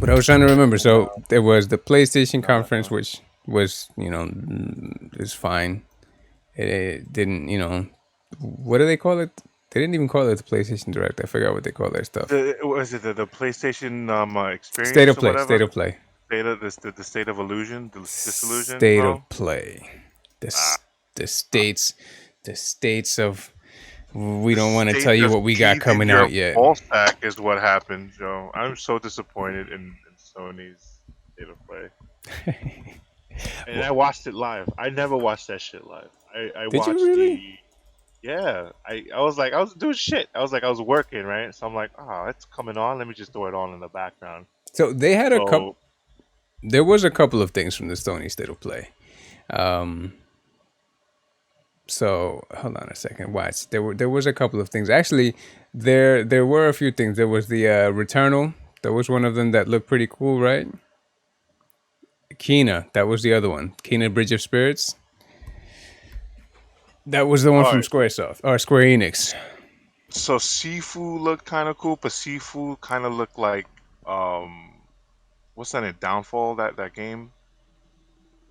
But I was trying to remember. So Uh, there was the PlayStation uh, conference, uh, which was, is fine. It didn't, what do they call it? They didn't even call it the PlayStation Direct. I forgot what they call their stuff. was it the PlayStation State of experience or play, whatever? state of play, The state of illusion, disillusion, state of bro. play. The Ah, the ah, states, the states of. We the don't want to tell state you just what we got peed in coming your out yet. ball sack is what happened, Joe. I'm so disappointed in Sony's state of play. And Well, I watched it live. I never watched that shit live. I did you watched really? the yeah. I was like I was doing shit. I was like I was working right, so I'm like oh it's coming on. Let me just throw it on in the background. So they had a couple. So There was a couple of things from the Sony State of Play. Um, so hold on a second. Watch. There was a couple of things. Actually, there were a few things. There was the Returnal. That was one of them that looked pretty cool, right? Kena. That was the other one. Kena Bridge of Spirits. That was the one all from right. SquareSoft or Square Enix. So Sifu looked kind of cool, but Sifu kind of looked like um what's that in Downfall that game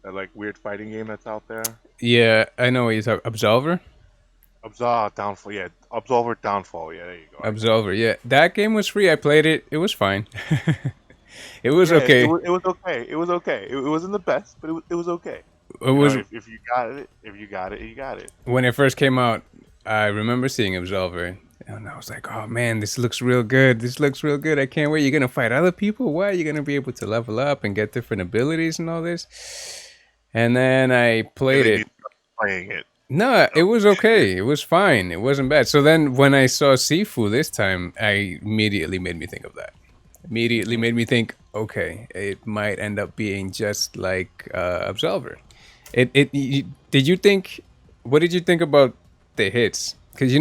that like weird fighting game that's out there. Yeah, I know what you're talking. Absolver. Downfall, yeah, Absolver Downfall, yeah, there you go. I got it. Absolver. Yeah, that game was free. I played it. It was fine. It was Yeah, okay. it was okay. It was okay. It wasn't the best, but it was okay. It You know, was if you got it, if you got it, you got it. when it first came out. I remember seeing Absolver, and I was like, "Oh man, this looks real good. This looks real good. I can't wait. You're gonna fight other people. Why? You're gonna be able to level up and get different abilities and all this." And then I And played then you it. start playing it. No, it Oh was shit! okay. It was fine. It wasn't bad. So then when I saw Sifu this time, I immediately made me think of that. Immediately Hmm. made me think, okay, it might end up being just like Absolver. Did you think? What did you think about the hits? Because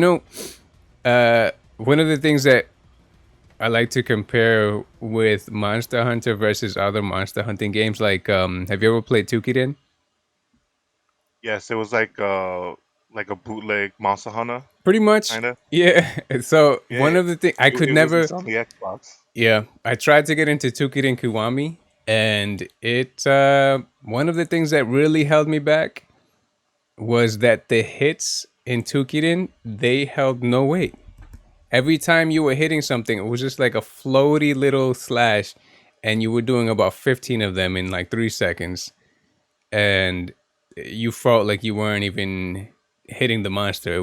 one of the things that I like to compare with Monster Hunter versus other monster hunting games, like have you ever played Tukiden? Yes, it was like a bootleg Monster Hunter, Pretty much, kind of. yeah. So Yeah, one of the things I could it was. never, It's on the Xbox. yeah, I tried to get into Tukiden Kiwami, and it one of the things that really held me back was that the hits in Tukiden they held no weight. Every time you were hitting something, it was just like a floaty little slash, and you were doing about 15 of them in like 3 seconds, and you felt like you weren't even hitting the monster.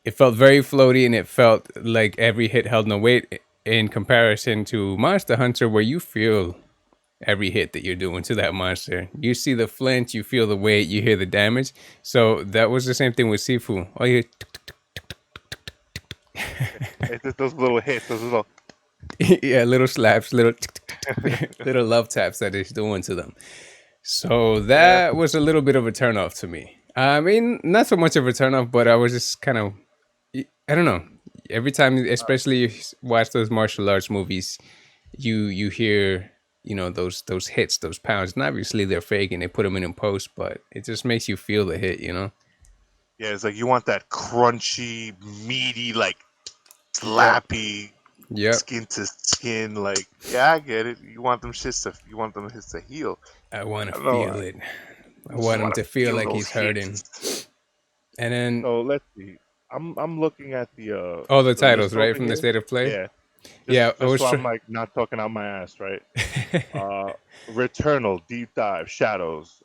It felt very floaty, and it felt like every hit held no weight in comparison to Monster Hunter, where you feel every hit that you're doing to that monster. You see the flinch, you feel the weight, you hear the damage. So that was the same thing with Sifu. Oh, you It's just those little hits, those little. yeah, little slaps, little little love taps that he's doing to them. So Yeah. that was a little bit of a turnoff to me. I mean, not so much of a turnoff, but I was just kind of, I don't know. Every time, especially if you watch those martial arts movies, you hear those hits, those pounds, and obviously they're fake and they put them in post, but it just makes you feel the hit. Yeah, it's like you want that crunchy, meaty, like Yep. slappy, Yep. skin to skin. Like, yeah, I get it. You want them hits to heal. I want to I don't know. feel it. I I just want him want to to feel feel like those he's hurting. hits. And then So let's see. I'm looking at all the the titles, list right, over from the here. state of play. Yeah, Yeah, I just was so I'm trying. like not talking out my ass, right? Uh, Returnal, Deep Dive, Shadows.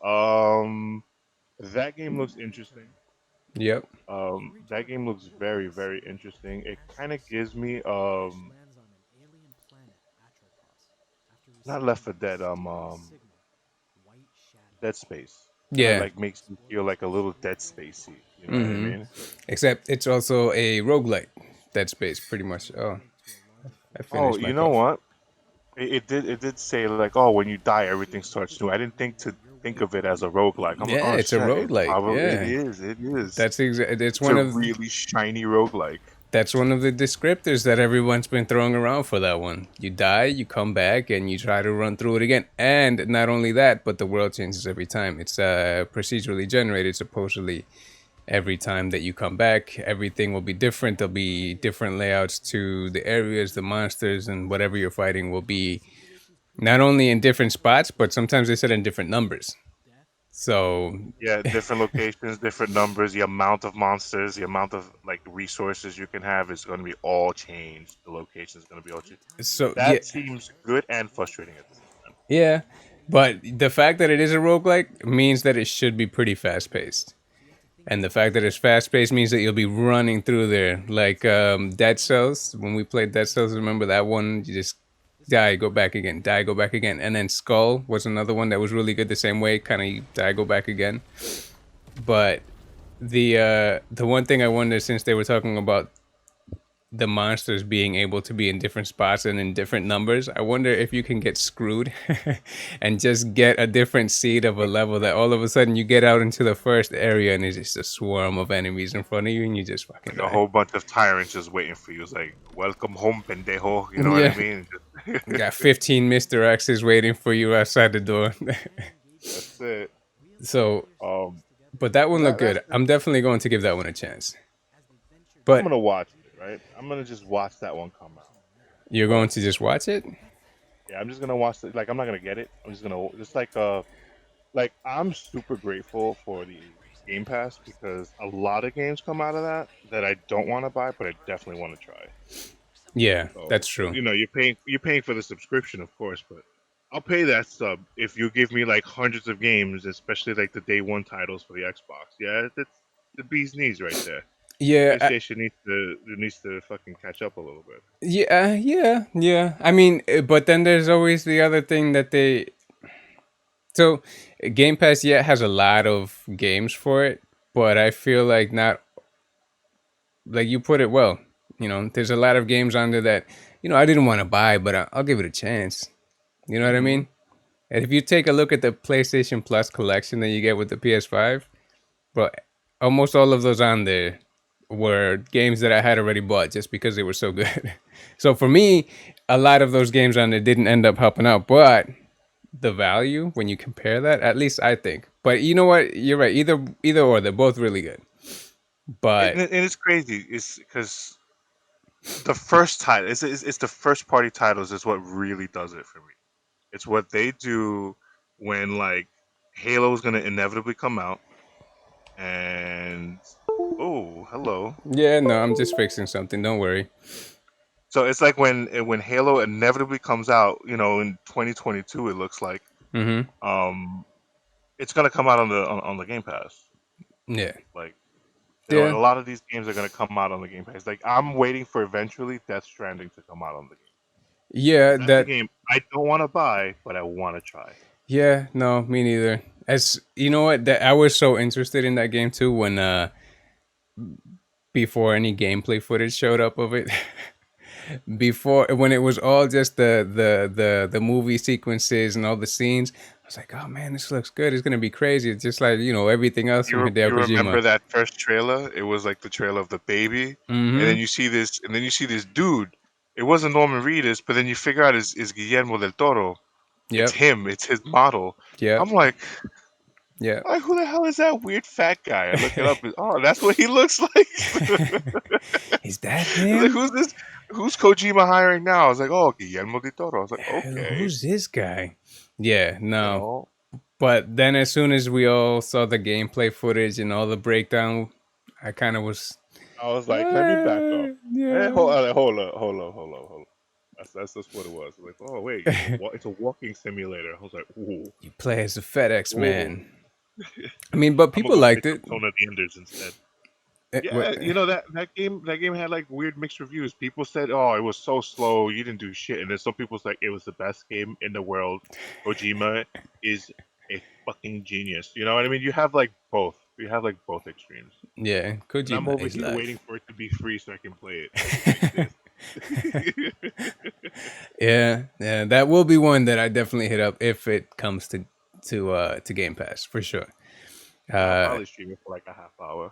That game looks interesting. Yep. That game looks very interesting. It kind of gives me not Left 4 Dead Dead Space. Kind of Yeah. like makes me feel like a little Dead Spacey. You know what I Mm-hmm. mean? Except it's also a roguelite. Dead Space, pretty much. Oh, I Oh, finished my you know coffee. what? It did say like, oh, when you die, everything starts new. I didn't think of it as a roguelike. I'm like, Yeah, oh it's a shit, roguelike. it Yeah, is, it is. it's It's one a of really shiny roguelike. the descriptors that everyone's been throwing around for that one. You die, you come back, and you try to run through it again. And not only that, but the world changes every time. It's procedurally generated, supposedly. Every time that you come back, everything will be different. There'll be different layouts to the areas, the monsters, and whatever you're fighting will be Not only in different spots, but sometimes they said in different numbers. So Yeah, different locations, different numbers, the amount of monsters, the amount of like resources you can have is going to be all changed. The location is going to be all changed. so yeah, That seems good and frustrating at the same time. yeah. But the fact that it is a roguelike means that it should be pretty fast paced. And the fact that it's fast paced means that you'll be running through there. Like Dead Cells, when we played Dead Cells, remember that one? You just die, go back again, die, go back again. And then Skull was another one that was really good the same way, kind of die, go back again. But the one thing I wonder, since they were talking about the monsters being able to be in different spots and in different numbers, I wonder if you can get screwed and just get a different seed of a level that all of a sudden you get out into the first area and there's just a swarm of enemies in front of you and you just fucking Like a die. whole bunch of tyrants just waiting for you. It's like, welcome home, pendejo. You know what I Yeah. mean? Got 15 Mr. X's waiting for you outside the door. That's it. So, Um, but that one looked that's good. I'm definitely going to give that one a chance. I'm But gonna watch it, right? I'm gonna just watch that one come out. you're going But to just watch it? yeah, I'm just gonna watch it. Like I'm not gonna get it. I'm just gonna just like I'm super grateful for the Game Pass because a lot of games come out of that I don't want to buy, but I definitely want to try. Yeah, So that's true. you know, you're paying for the subscription, of course, but I'll pay that sub if you give me like hundreds of games, especially like the day one titles for the Xbox. Yeah, that's the bee's knees right there. Yeah, PlayStation needs to fucking catch up a little bit. yeah. I mean, but then there's always the other thing that they. So, Game Pass, yeah, has a lot of games for it, but I feel like not. Like you put it well. There's a lot of games on there that, I didn't want to buy, but I'll give it a chance. You know what I Hmm. mean? And if you take a look at the PlayStation Plus collection that you get with the PS5, but almost all of those on there were games that I had already bought just because they were so good. So for me, a lot of those games on there didn't end up helping out, but the value when you compare that, at least I think. But you know what? You're right. Either or, they're both really good. And, But and it's crazy. It's because the first title, it's the first party titles is what really does it for me. It's what they do when like Halo's gonna inevitably come out, and oh, hello. yeah, no, I'm just fixing something. Don't worry. So it's like when Halo inevitably comes out, in 2022, it looks like, Mm-hmm. um, it's gonna come out on the Game Pass. Yeah. Like, a Yeah. lot of these games are gonna come out on the Game Pass. Like, I'm waiting for eventually Death Stranding to come out on the game. Yeah. That's a That. game I don't want to buy, but I want to try. Yeah. No, me neither. As you know what, that I was so interested in that game too when before any gameplay footage showed up of it. Before when it was all just the movie sequences and all the scenes, I was like, oh man, this looks good. It's gonna be crazy. It's just like everything else from Hideo You remember Kojima. that first trailer? It was like the trailer of the baby, and Mm-hmm. then you see this dude. It wasn't Norman Reedus, but then you figure out is Guillermo del Toro. It's Yep. him. It's his model. Yep. I'm like, Yep. who the hell is that weird fat guy? I look it up. Oh, that's what he looks like. Is that It's like, him? who's this? Who's Kojima hiring now? I was like, oh, Guillermo del Toro. I was like, okay, Who's this guy? Yeah, you no. know. But then as soon as we all saw the gameplay footage and all the breakdown, I kind of was, I was like, let me back up. yeah. Hold up. That's what it was. Like, oh wait, it's a walking simulator. I was like, ooh, You play as a FedEx ooh. man. I mean, but I'm gonna people go liked pick up it. Zone of the Enders instead. What? Yeah, that game had like weird mixed reviews. People said, "Oh, it was so slow, you didn't do shit," and then some people was like, "It was the best game in the world." Kojima is a fucking genius. You know what I mean? You have like both. You have like both extremes, Yeah, and I'm Kojima over is here waiting life. for it to be free so I can play it. Like this. Yeah, that will be one that I definitely hit up if it comes to Game Pass for sure. I'll Uh, probably stream it for like a half hour.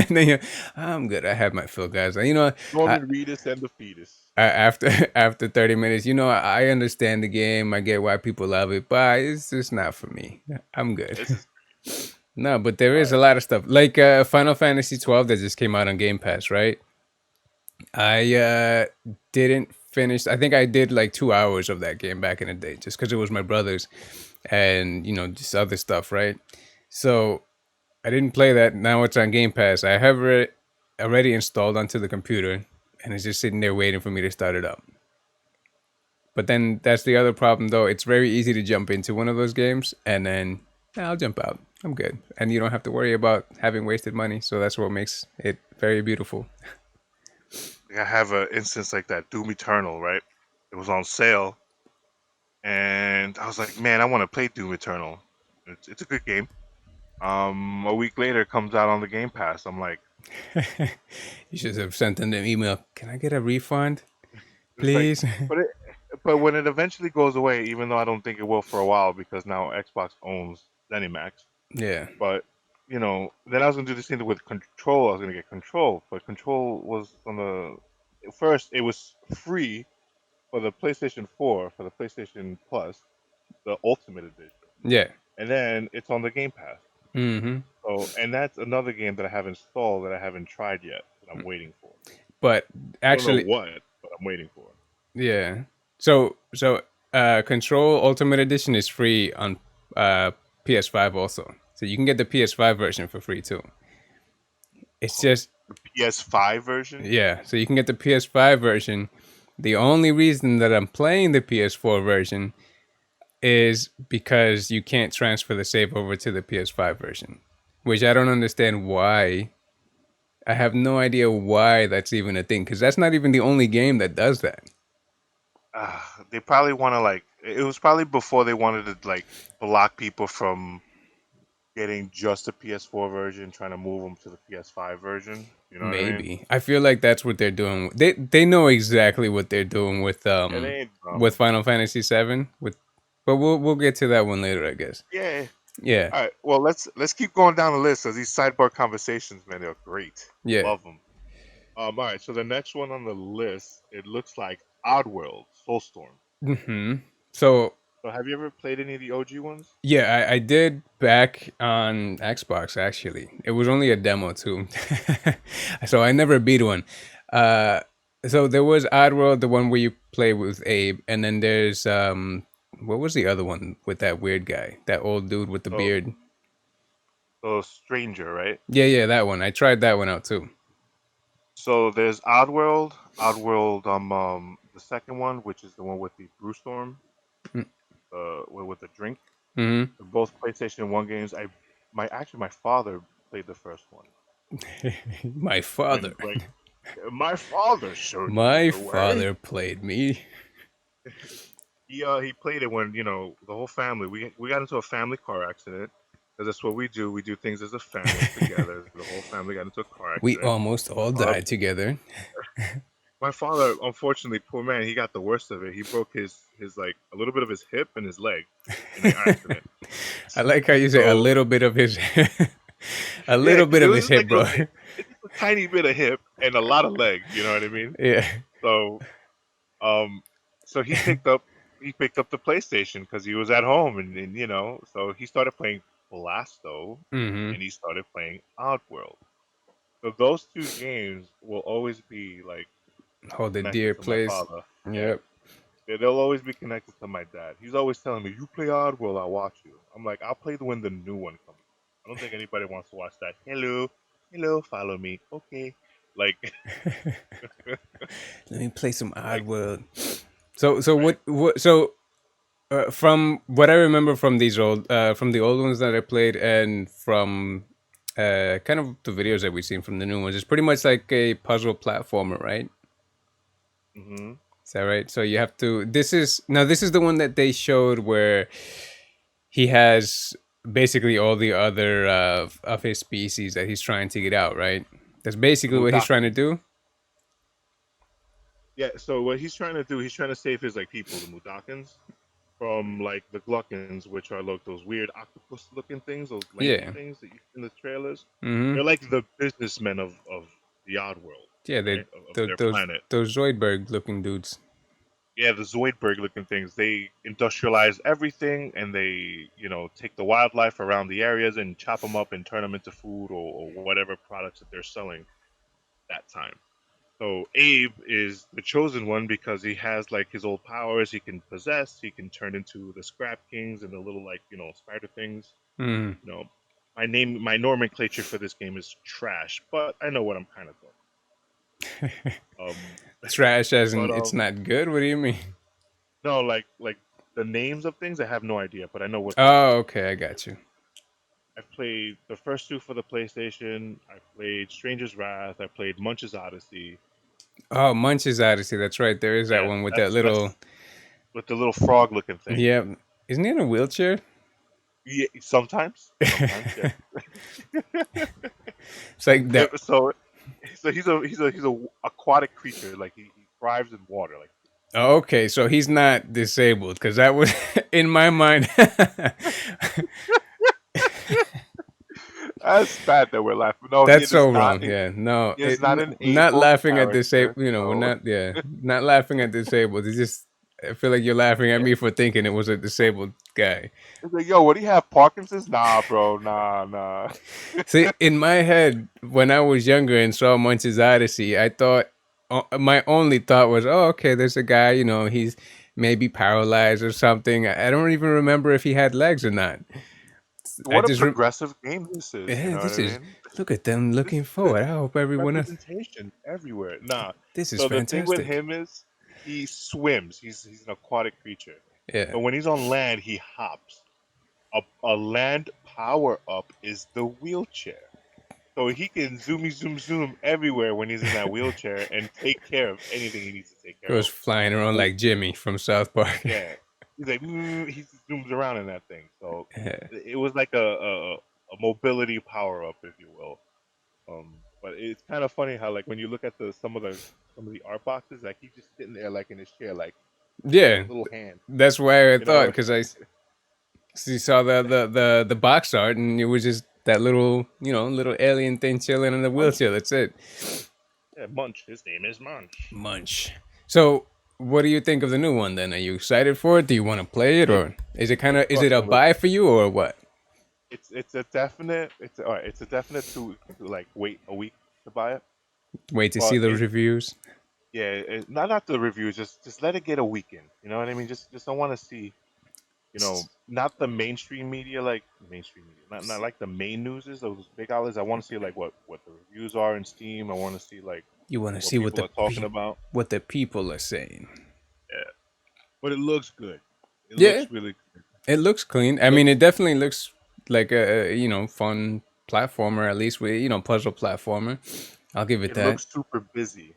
then I'm good. I have my fill, guys. I, Norman Reedus and the fetus. after after 30 minutes, I understand the game. I get why people love it, but it's just not for me. I'm good. This is No, but there all is right. a lot of stuff like Final Fantasy 12 that just came out on Game Pass, right? I didn't finished. I think I did like 2 hours of that game back in the day, just because it was my brother's, and just other stuff, right? So I didn't play that. Now it's on Game Pass. I have it already installed onto the computer, and it's just sitting there waiting for me to start it up. But then that's the other problem, though. It's very easy to jump into one of those games, and then I'll jump out. I'm good, and you don't have to worry about having wasted money. So that's what makes it very beautiful. I have an instance like that, Doom Eternal, right? It was on sale, and I was like, man, I want to play Doom Eternal. It's a good game. A week later, it comes out on the Game Pass. I'm like, You should have sent them an email. Can I get a refund, it's like, please? but it, but when it eventually goes away, even though I don't think it will for a while because now Xbox owns ZeniMax. Yeah. But then I was gonna do the same thing with Control. I was gonna get Control, but Control was on the first. It was free for the PlayStation 4 for the PlayStation Plus, the Ultimate Edition, Yeah. and then it's on the Game Pass. Mm-hmm. So, and that's another game that I have installed that I haven't tried yet that I'm waiting for. But I don't know actually, what, but I'm waiting for. yeah. So Control Ultimate Edition is free on PS5 also. So you can get the PS5 version for free too. It's just The PS5 version. yeah. So you can get the PS5 version. The only reason that I'm playing the PS4 version is because you can't transfer the save over to the PS5 version, which I don't understand why. I have no idea why that's even a thing because that's not even the only game that does that. They probably want to like. It was probably before they wanted to like block people from getting just the PS4 version, trying to move them to the PS5 version. You know what I mean? Maybe I feel like that's what they're doing. They know exactly what they're doing Yeah, they ain't with dumb. Final Fantasy VII. But we'll get to that one later, I guess. Yeah. Yeah, All right. Well, let's keep going down the list. Cause these sidebar conversations, man, they're great. yeah. Love them. All right. So the next one on the list, it looks like Oddworld, Soulstorm. Hmm. So So have you ever played any of the OG ones? yeah, I did back on Xbox actually. It was only a demo too, so I never beat one. Uh, so there was Oddworld, the one where you play with Abe, and then there's what was the other one with that weird guy, that old dude with the So, beard? so Stranger, right? Yeah, that one. I tried that one out too. So there's Oddworld, Oddworld, the second one, which is the one with the Brew Storm, with the drink. Mm-hmm. They're both PlayStation One games. My father played the first one My father, when my father showed me my the way. father played me. He played it when the whole family we got into a family car accident because that's what we do. We do things as a family together. The whole family got into a car We accident. almost all Uh, died together. my father, unfortunately, poor man, he got the worst of it. He broke his like a little bit of his hip and his leg in the accident. I like how you say a So little bit of his, a yeah, little because bit it of was his just hip, like bro. it's just a tiny bit of hip and a lot of leg. You know what I mean? Yeah. So um, so he picked up the PlayStation because he was at home and so he started playing Blasto Mm-hmm. and he started playing Oddworld. So those two games will always be like Oh, the connected dear to my place. father. Yeah. Yep. They'll always be connected to my dad. He's always telling me, "You play Oddworld, I'll watch you." I'm like, "I'll play when the new one comes." I don't think anybody wants to watch that. Hello, hello, follow me. Okay, like, Let me play some like, Oddworld. So right? what? So from what I remember from these from the old ones that I played, and from kind of the videos that we've seen from the new ones, it's pretty much like a puzzle platformer, right? hmm Is that right? So you have to. This is the one that they showed where he has basically all the other of his species that he's trying to get out, right? That's The basically what he's trying to Mudokons. do. Yeah. So what he's trying to do, he's trying to save his like people, the Mudokons, from like the Gluckons, which are like those weird octopus-looking things, those lanky Yeah. things that you see in the trailers. Mm-hmm. They're like the businessmen of the Oddworld, Yeah, they right? Of their planet. those Zoidberg looking dudes. Yeah, the Zoidberg looking things. They industrialize everything and they, take the wildlife around the areas and chop them up and turn them into food or whatever products that they're selling that time. So Abe is the chosen one because he has like his old powers. He can possess. He can turn into the Scrap Kings and the little like spider things. Mm. You know, my nomenclature for this game is trash, but I know what I'm kind of talking. Trash as But in it's not good. What do you mean? no, like the names of things I have no idea, but I know what they do. Oh, okay, I got you. I've played the first two for the PlayStation. I played Stranger's Wrath. I played Munch's Odyssey. Oh, Munch's Odyssey. That's right. There is that Yeah, one with that little. that's with the little frog looking thing. Yeah, isn't he in a wheelchair? Yeah, sometimes, yeah. It's like that. So, he's a aquatic creature. Like he thrives in water. Like Oh, okay, so he's not disabled because that was in my mind. that's bad that we're laughing. No, he That's is so not. wrong. Yeah, no, He is not an not able laughing at character. disabled. You know, we're So not. Yeah, not laughing at disabled. It's just I feel like you're laughing at me for thinking it was a disabled guy. it's like, yo, what do you have? Parkinson's? Nah, bro. Nah. See, in my head, when I was younger and saw Munch's Odyssey, I thought my only thought was, "Oh, okay, there's a guy. You know, he's maybe paralyzed or something." I don't even remember if he had legs or not. I What a just, progressive game this is. You yeah, know what this I is. mean? Look at them This looking is good. forward. I hope everyone else. Representation everywhere. Nah. This is So the thing with fantastic. him is he swims. He's an aquatic creature. Yeah. But when he's on land, he hops. A land power up is the wheelchair. So he can zoom everywhere when he's in that wheelchair and take care of anything he needs to take care Goes of. flying around So, like Jimmy from South Park. yeah, he's like he zooms around in that thing. So Yeah. it was like a mobility power up, if you will. But it's kind of funny how like when you look at the some of the art boxes, like he's just sitting there like in his chair, like Yeah, little hand, that's why I you thought know. because I saw the box art and it was just that little little alien thing chilling in the Munch. wheelchair. That's it. Yeah, Munch. His name is Munch. Munch. So, what do you think of the new one? Then, are you excited for it? Do you want to play it, or is it kind It's of is it a awesome. buy for you or what? It's a definite. All right. It's a definite to like wait a week to buy it. Wait to see But the reviews. yeah, not the reviews. Just let it get a weekend. You know what I mean? Just I want to see. Not the mainstream media like mainstream media. Not like the main news is those big outlets. I want to see like what the reviews are in Steam. I want to see like You want to what see people are talking about. what the people are saying. Yeah, but it looks good. It Yeah, looks really good. it looks clean. I Look, mean, it definitely looks like a fun platformer, at least with puzzle platformer. I'll give it it that. looks super busy,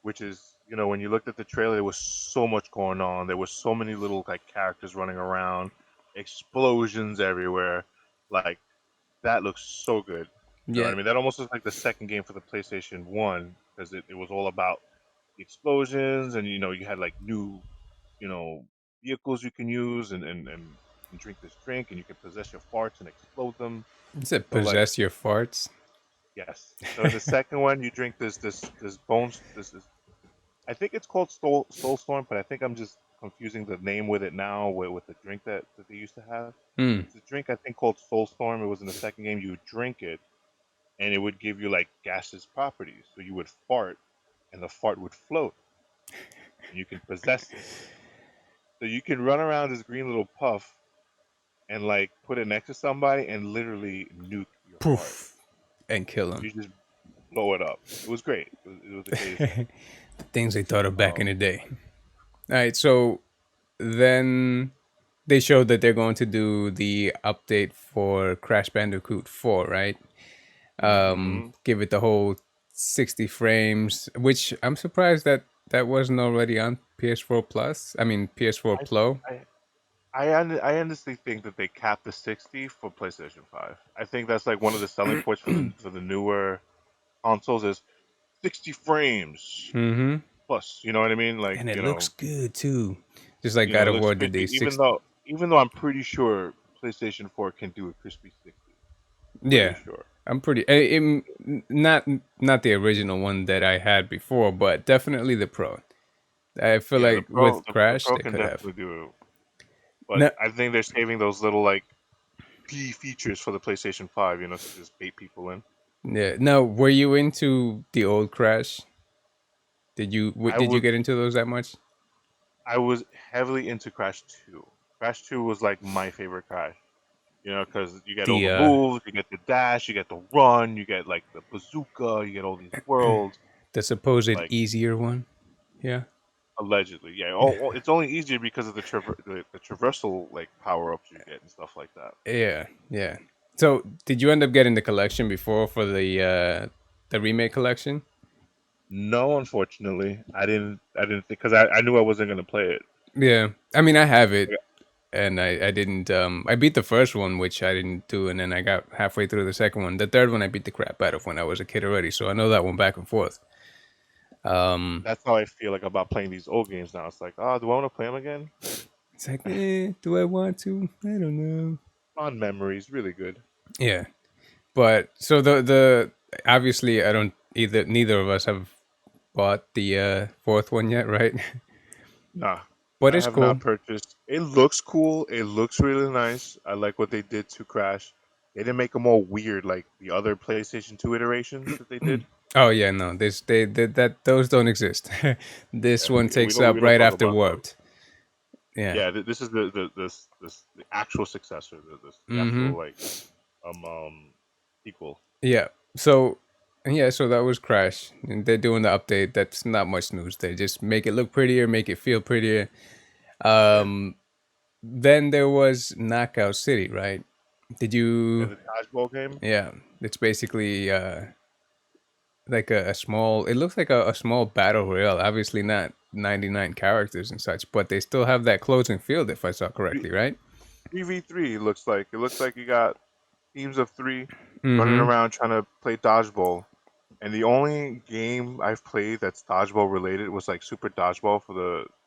which is when you looked at the trailer, there was so much going on. There was so many little like characters running around, explosions everywhere. Like that looks so good. You know what Yeah, I mean? That almost looks like the second game for the PlayStation One because it was all about the explosions and you had like new you know vehicles you can use and drink this drink and you can possess your farts and explode them. it said So like possess your farts. yes. So in the second one you drink this bones this I think it's called Soulstorm, but I think I'm just confusing the name with it now with the drink that they used to have. Hmm. It's a drink I think called Soulstorm. It was in the second game. You would drink it, and it would give you like gaseous properties. So you would fart, and the fart would float, and you can possess it. So you can run around this green little puff and like put it next to somebody and literally nuke your fart. Poof, and kill him. You just blow it up. It was great. It was the greatest thing. Things they thought of back in Um, the day. All right, so then they showed that they're going to do the update for Crash Bandicoot 4, right? hmm Give it the whole 60 frames, which I'm surprised that that wasn't already on PS4 Plus. I mean PS4 I, Pro. I I honestly think that they capped the 60 for PlayStation 5. I think that's like one of the selling points for the newer consoles is 60 frames Mm-hmm. plus. You know what I mean? Like And it looks good too. Just like it God of looks War did crispy. the Even 60. though I'm pretty sure PlayStation 4 can do a crispy 60. Pretty Yeah, sure. I'm pretty. Not the original one that I had before, but definitely the Pro. I feel Yeah, the like Pro with the Crash Pro they can could have. definitely do it. But No, I think they're saving those little like key features for the PlayStation 5. To just bait people in. yeah. Now, were you into the old Crash? I did you was get into those that much? I was heavily into Crash 2. Crash 2 was like my favorite Crash. You know, because you get all The the moves, you get the dash, you get the run, you get like the bazooka, you get all these worlds. the supposed Like easier one. Yeah. allegedly, yeah. It's only easier because of the traversal like power ups you get and stuff like that. Yeah, yeah. So, did you end up getting the collection before for the remake collection? No, unfortunately, I didn't think because I knew I wasn't gonna play it. Yeah. I mean, I have it, and I didn't. I beat the first one, which I didn't do, and then I got halfway through the second one. The third one, I beat the crap out of when I was a kid already, so I know that one back and forth. Um, That's how I feel like about playing these old games now. It's like, oh, do I want to play them again? it's like, do I want to? I don't know. Fond memories, really good. Yeah, but so the obviously I don't either. Neither of us have bought the fourth one yet, right? Nah, But I it's have not cool. purchased. It looks cool. It looks really nice. I like what they did to Crash. They didn't make them all weird like the other PlayStation 2 iterations that they did. Oh yeah, no, this they that those don't exist. This Yeah, one we takes don't up we don't right talk after about those. Warped. Yeah. Yeah, this is the actual successor, the Mm-hmm. actual like equal. Yeah. So yeah, so that was Crash. And they're doing the update. That's not much news. They just make it look prettier, make it feel prettier. Yeah, Um then there was Knockout City, right? Did yeah, you the dodgeball game. yeah, it's basically like a small it looks like a small battle royale. Obviously not 99 characters and such, but they still have that closing field if I saw correctly, right? 3v3 looks like it looks like you got teams of three running Mm-hmm. around trying to play dodgeball. And the only game I've played that's dodgeball related was like Super Dodgeball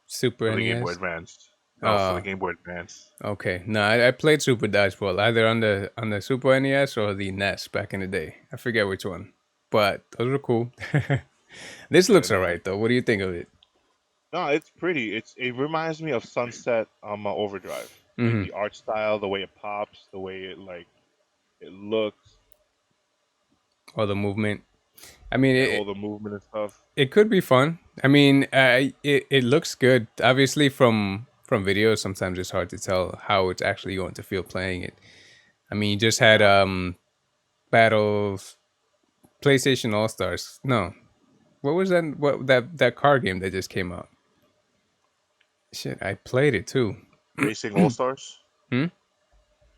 Super for the Game Boy NES. Advance. No, for the Uh Game Boy Advance. okay. No, I played Super Dodgeball either on the Super NES or the NES back in the day. I forget which one, but those were cool. This Yeah, looks no, alright though. What do you think of it? no, it's pretty. It reminds me of Sunset Overdrive. Like Mm-hmm. the art style, the way it pops, the way it looks, Or the movement. I mean, yeah, all the movement and stuff. it could be fun. I mean, it looks good. Obviously, from videos, sometimes it's hard to tell how it's actually going to feel playing it. I mean, you just had Yeah, battles PlayStation All Stars. No, what was that? What that car game that just came out? Shit, I played it too. Racing All Stars, Hmm?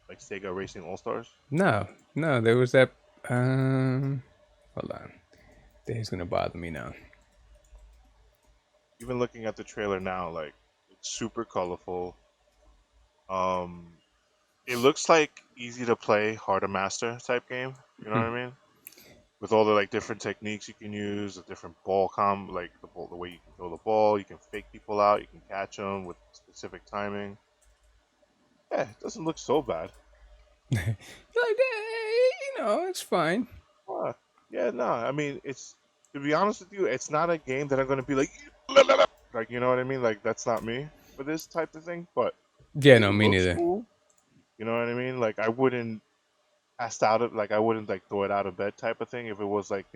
like Sega Racing All Stars. No, no, there was that. Hold on, he's gonna bother me now. Even looking at the trailer now, like it's super colorful. Um, it looks like easy to play, hard to master type game. You know what I mean? With all the like different techniques you can use, the different like the way you can throw the ball, you can fake people out, you can catch them with specific timing. Yeah, it doesn't look so bad. You're like, it's fine. Uh, yeah, no, I mean it's to be honest with you, it's not a game that I'm gonna be like you know what I mean. Like that's not me for this type of thing, but Yeah, it no, me looks neither. cool. You know what I mean? Like I wouldn't pass out of like I wouldn't like throw it out of bed type of thing if it was like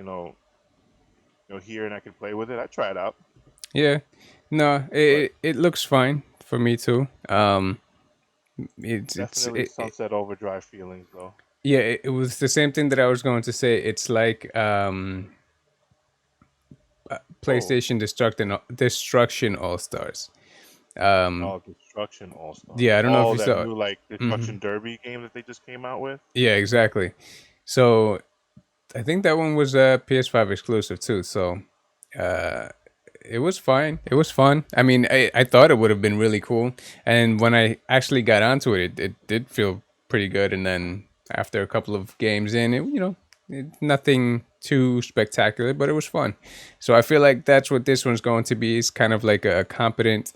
here and I could play with it. I'd try it out, Yeah, no, but it looks fine for me too. It's definitely Sunset Overdrive feelings though. yeah, it was the same thing that I was going to say. It's like Oh, PlayStation Destruction All Stars. Um, oh, Destruction All Stars. yeah, I don't know if Oh, you that saw it. new like Hmm. Destruction Derby game that they just came out with. Yeah, exactly. So I think that one was a PS5 exclusive too. So uh, it was fine. It was fun. I mean, I thought it would have been really cool. And when I actually got onto it, it did feel pretty good. And then after a couple of games in, nothing too spectacular, but it was fun. So I feel like that's what this one's going to be. It's kind of like a competent,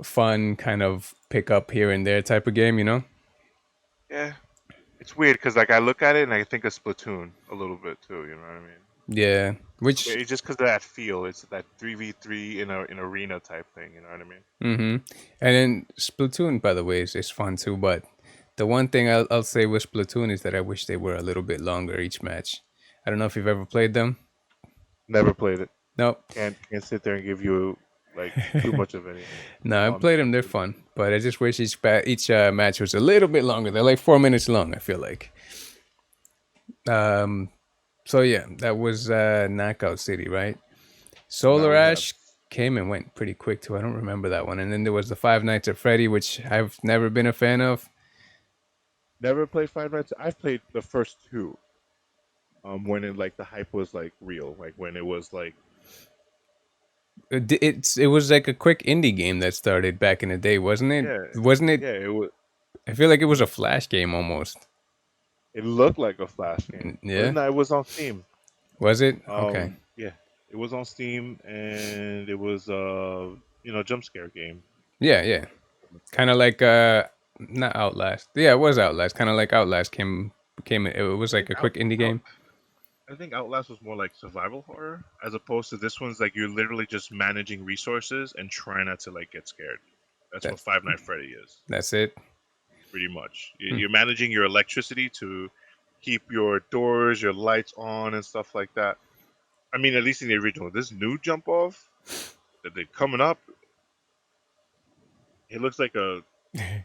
fun kind of pick up here and there type of game, you know? Yeah, it's weird because like I look at it and I think of Splatoon a little bit too. You know what I mean? Yeah. Which It's just because of that feel. It's that 3v3 in a in arena type thing. You know what I mean? mm-hmm. And then Splatoon, by the way, is fun too. But the one thing I'll say with Splatoon is that I wish they were a little bit longer each match. I don't know if you've ever played them. Never played it. Nope. Can't sit there and give you like too much of anything. No, I Um, played them. They're fun, but I just wish each match was a little bit longer. They're like 4 minutes long. I feel like. Um. So yeah, that was Knockout City, right? now Solar we have Ash came and went pretty quick too. I don't remember that one. And then there was the Five Nights at Freddy, which I've never been a fan of. never played Five Nights. I've played the first two. When it like the hype was like real, like when it was like It was like a quick indie game that started back in the day, wasn't it? yeah, Wasn't it? yeah, it was. I feel like it was a Flash game almost. It looked like a Flash game, but Yeah, no, it was on Steam. was it? Okay. Yeah, it was on Steam, and it was jump scare game. Yeah, yeah. Kind of like not Outlast. Yeah, it was Outlast. Kind of like Outlast came. It was I like think a quick indie game. I think Outlast was more like survival horror, as opposed to this one's like you're literally just managing resources and trying not to like get scared. That's what That's Five Night Freddy is, that's it. pretty much. Hmm. You're managing your electricity to keep your doors, your lights on, and stuff like that. I mean, at least in the original. This new jump off that they're coming up, it looks like a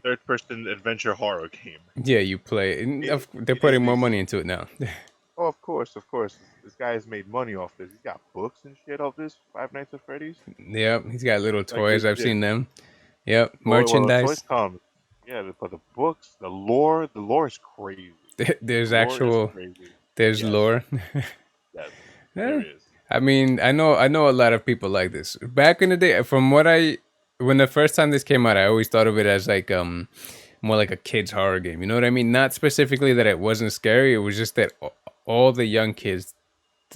third person adventure horror game. Yeah, you play. They're It is putting a more money into it now. oh, of course, of course. This guy has made money off this. He's got books and shit off this Five Nights at Freddy's. Yep, he's got little Like toys. I've legit. seen them. Yep, Well, the toys merchandise. come. Yeah, but the books, the lore is crazy. There's The lore is actual. crazy. There's Yes, lore. yes, there Yeah. is. I mean, I know a lot of people like this. Back in the day, from what when the first time this came out, I always thought of it as like more like a kids horror game. You know what I mean? Not specifically that it wasn't scary. It was just that all the young kids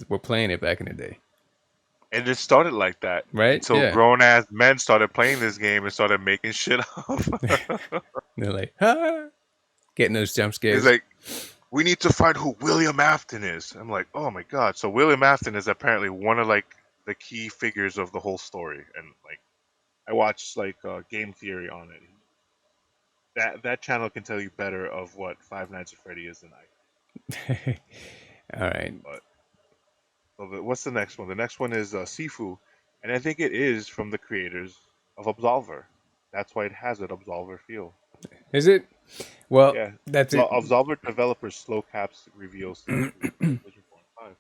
were playing it back in the day, And it started like that right? until Yeah. grown ass men started playing this game and started making shit up. They're like, ah, getting those jump It's scares. like we need to find who William Afton is. I'm like, oh my god. So William Afton is apparently one of like the key figures of the whole story. And like I watched like Game Theory on it. That channel can tell you better of what Five Nights at Freddy is than I can. All right. But what's the next one? The next one is Sifu, and I think it is from the creators of Absolver. That's why it has an Absolver feel. Is it? Well, Yeah, that's it. Absolver developers slow caps reveal Sifu for PlayStation 4 and 5.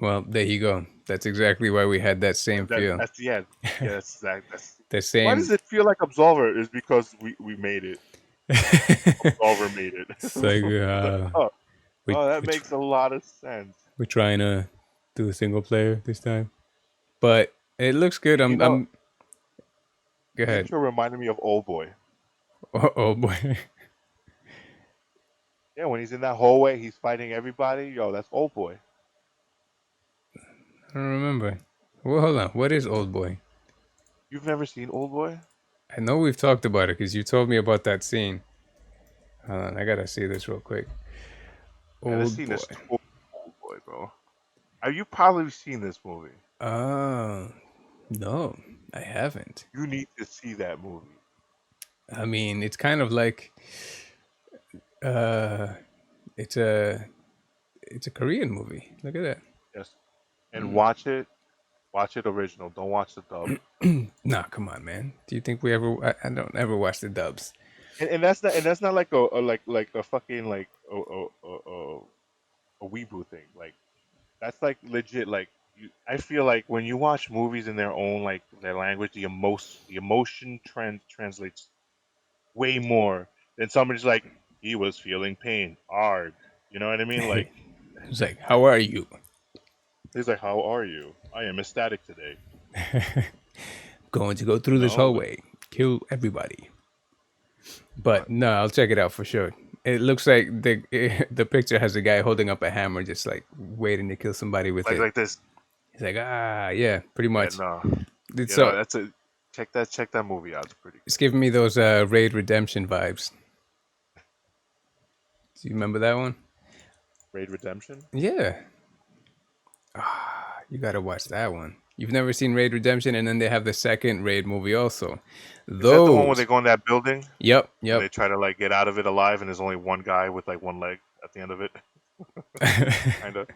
Well, there you go. That's exactly why we had that same feel. That's yeah, yeah. That's The why does same. it feel like Absolver? Is because we made it. Absolver made it. It's like oh, we that we makes a lot of sense. we're trying to do a single player this time, but it looks good. You know, Go the ahead. intro reminded me of Old Boy. Oh boy, Yeah, when he's in that hallway, he's fighting everybody. Yo, that's Old Boy. I don't remember. Well, hold on. What is Old Boy? You've never seen Old Boy? I know we've talked about it because you told me about that scene. Hold on, I gotta see this real quick. Yeah, this Old scene Boy. is total Old Boy, bro. Have you probably seen this movie? Oh no, I haven't. You need to see that movie. I mean, it's kind of like uh, it's a Korean movie. Look at that. Yes, and watch it. Watch it original. Don't watch the dub. Nah, come on, man. Do you think we ever? I don't ever watch the dubs. And that's not like like a fucking like a weeboo thing. Like that's like legit. Like I feel like when you watch movies in their own like their language, the emotion translates way more than somebody's like he was feeling pain. Arg. You know what I mean? Like It's like, how are you? he's like, how are you? I am ecstatic today. Going to go through this No, hallway, kill everybody. But but no, I'll check it out for sure. It looks like the picture has a guy holding up a hammer, just like waiting to kill somebody with it. like this. He's like, yeah, pretty Yeah, much. no. It's You know, so that's a check that movie out. It's pretty it's giving me those Raid Redemption vibes. Do you remember that one? good. Raid Redemption. Yeah, you gotta watch that one. You've never seen Raid Redemption, and then they have the second Raid movie also. Is that the one where Those. they go in that building Yep, and yep. they try to like get out of it alive and there's only one guy with like one leg at the end of it? kind of.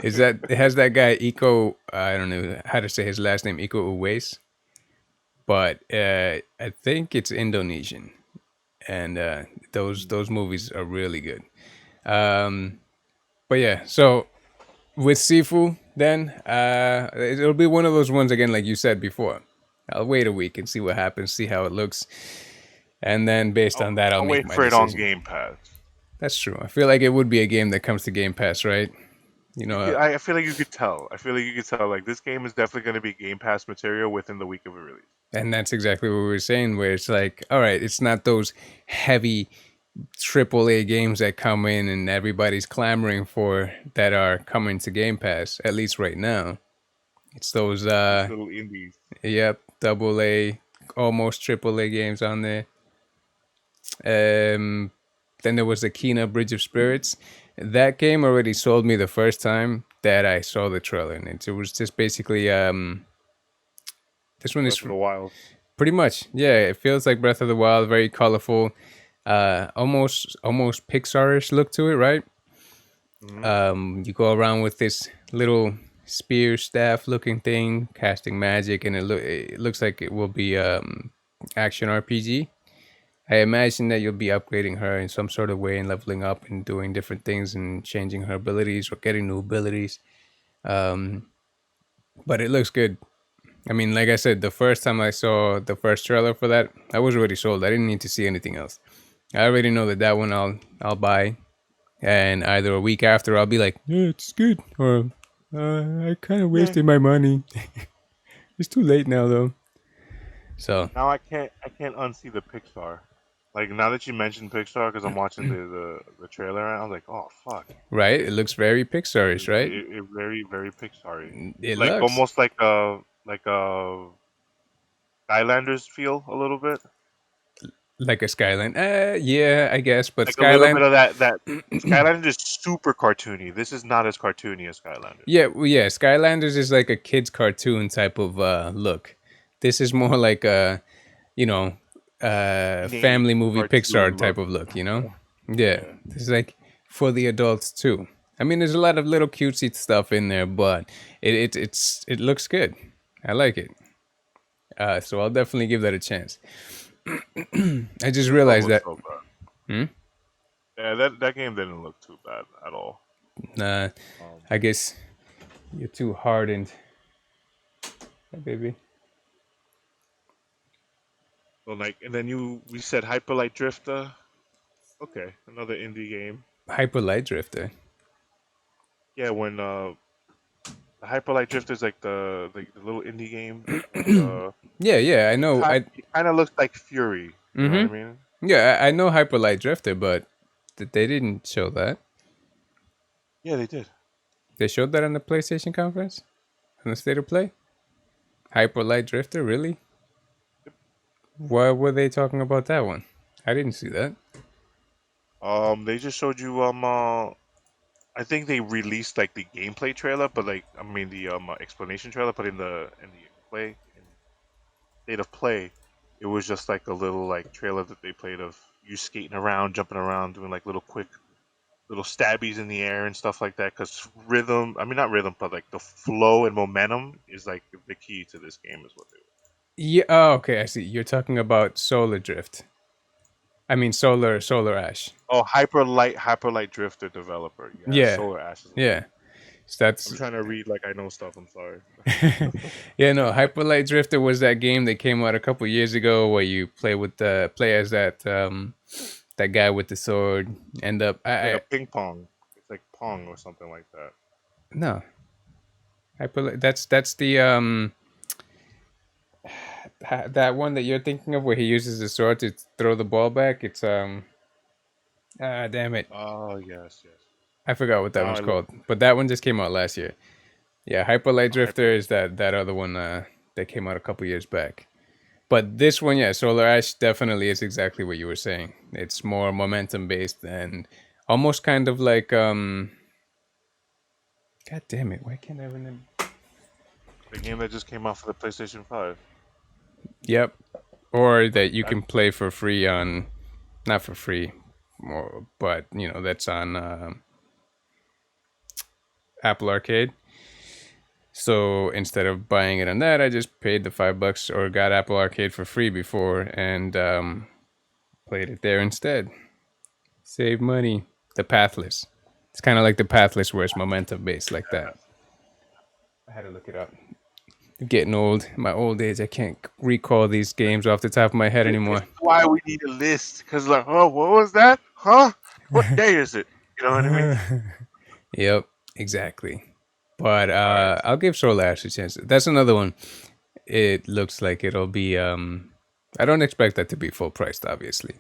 Is that it has that guy Iko? I don't know how to say his last name, Iko Uwais, but I think it's Indonesian, and those movies are really good. Um, but yeah, so with Sifu, then it'll be one of those ones again, like you said before. I'll wait a week and see what happens, see how it looks, and then based on that, I'll I'll make wait my for it on decision. Game Pass. That's true. I feel like it would be a game that comes to Game Pass, right? You know, I feel like you could tell. I feel like you could tell. Like this game is definitely going to be Game Pass material within the week of a release. and that's exactly what we were saying. Where it's like, all right, it's not those heavy AAA games that come in and everybody's clamoring for that are coming to Game Pass. At least right now, it's those These little indies. yep, double A, almost AAA games on there. Then there was the Kena Bridge of Spirits. That game already sold me the first time that I saw the trailer, and it was just basically this one is Breath of the Wild. pretty much, yeah. It feels like Breath of the Wild, very colorful, almost Pixar-ish look to it, right? Hmm. You go around with this little spear staff looking thing, casting magic, and it looks like it will be action RPG. I imagine that you'll be upgrading her in some sort of way and leveling up and doing different things and changing her abilities or getting new abilities. Um, but it looks good. I mean, like I said, the first time I saw the first trailer for that, I was already sold. I didn't need to see anything else. I already know that that one I'll buy, and either a week after I'll be like, yeah, it's good, or I kind of Yeah. wasted my money. It's too late now though. So Now I can't unsee the Pixar. Like now that you mentioned Pixar, because I'm watching the trailer, and I was like, oh fuck, right, it looks very Pixar-ish, right? it very very Pixar-y. It Like looks. almost like a Skylanders feel a little bit. Like a Skyline. Yeah, I guess, but Like a little bit Skyline. of that. Skylanders is super cartoony. This is not as cartoony as Skylanders. Yeah, well, yeah, Skylanders is like a kids cartoon type of look. This is more like a, you know, Teenage family movie Pixar cartoon type look. of look, you know? Yeah. Yeah. This is like for the adults too. I mean, there's a lot of little cutesy stuff in there, but it looks good. I like it. So I'll definitely give that a chance. I just This don't realized look that. so bad. Hmm? Yeah, that game didn't look too bad at all. Nah, Um, I guess you're too hardened, baby. well, like, and then we said Hyperlight Drifter. Okay, another indie game. Hyper Light Drifter. Yeah, when the Hyperlight Drifter is like the little indie game, and Yeah, yeah, I know. it kind of looks like Fury. You know what I Mm-hmm. mean? Yeah, I know Hyper Light Drifter, but they didn't show that. Yeah, they did. They showed that on the PlayStation conference, on the State of Play. Hyper Light Drifter, really? Why were they talking about that one? I didn't see that. They just showed you I think they released like the gameplay trailer, but like I mean the explanation trailer, but in the state of play, it was just like a little like trailer that they played of you skating around, jumping around, doing like little quick little stabbies in the air and stuff like that. Because rhythm, I mean not rhythm, but like the flow and momentum is like the key to this game, is what they. Yeah. Oh, okay. I see. You're talking about Solar Drift. I mean Solar Ash. Oh, Hyper Light Drifter developer. Yeah, Yeah. Solar Ash. Yeah. So I'm that's trying to read like I know stuff. I'm sorry. yeah, no. Hyper Light Drifter was that game that came out a couple years ago where you play as that guy with the sword. End up, It's like a ping pong. It's like pong or something like that. no. That's the that one that you're thinking of where he uses the sword to throw the ball back. It's damn it, Oh yes, yes. I forgot what that Now one's I look. called. But that one just came out last year. Yeah, Hyper Light Hyper. Drifter is that other one that came out a couple years back. But this one, yeah, Solar Ash definitely is exactly what you were saying. It's more momentum based and almost kind of like God damn it, why can't I remember? The game that just came out for the PlayStation 5. Yep. Or that you That, can play for free on, not for free, but that's on Apple Arcade. So instead of buying it on that, I just paid the $5 or got Apple Arcade for free before and played it there instead. Save money. The Pathless. It's kind of like the Pathless where it's momentum based like that. I had to look it up. Getting old. My old age, I can't recall these games off the top of my head This anymore. is why we need a list. Because, like, oh, what was that? Huh? What day is it? You know what I mean? Yep, exactly. But Alright. I'll give Soul Ash a chance. That's another one. It looks like it'll be. I don't expect that to be full priced, obviously.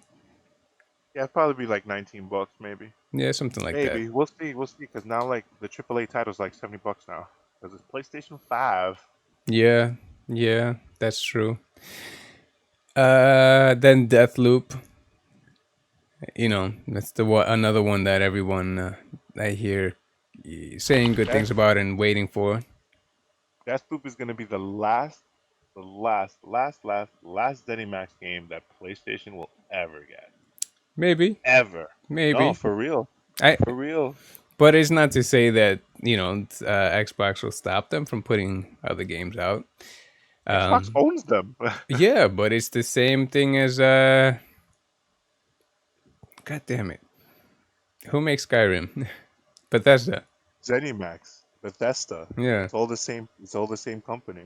Yeah, it'd probably be like $19, maybe. Yeah, something like that. Maybe. We'll see. We'll see. Because now, like, the AAA title's like $70 now. Because it's PlayStation 5. Yeah, that's true. Then Deathloop. You know, that's the one, another one that everyone I hear saying good things about and waiting for. Deathloop is going to be the last ZeniMax game that PlayStation will ever get. Maybe, Ever. maybe. No, for real. I. For real. But it's not to say that Xbox will stop them from putting other games out. Xbox owns them. Yeah, but it's the same thing as God damn it, who makes Skyrim? Bethesda. ZeniMax, Bethesda. Yeah, It's all the same. It's all the same company.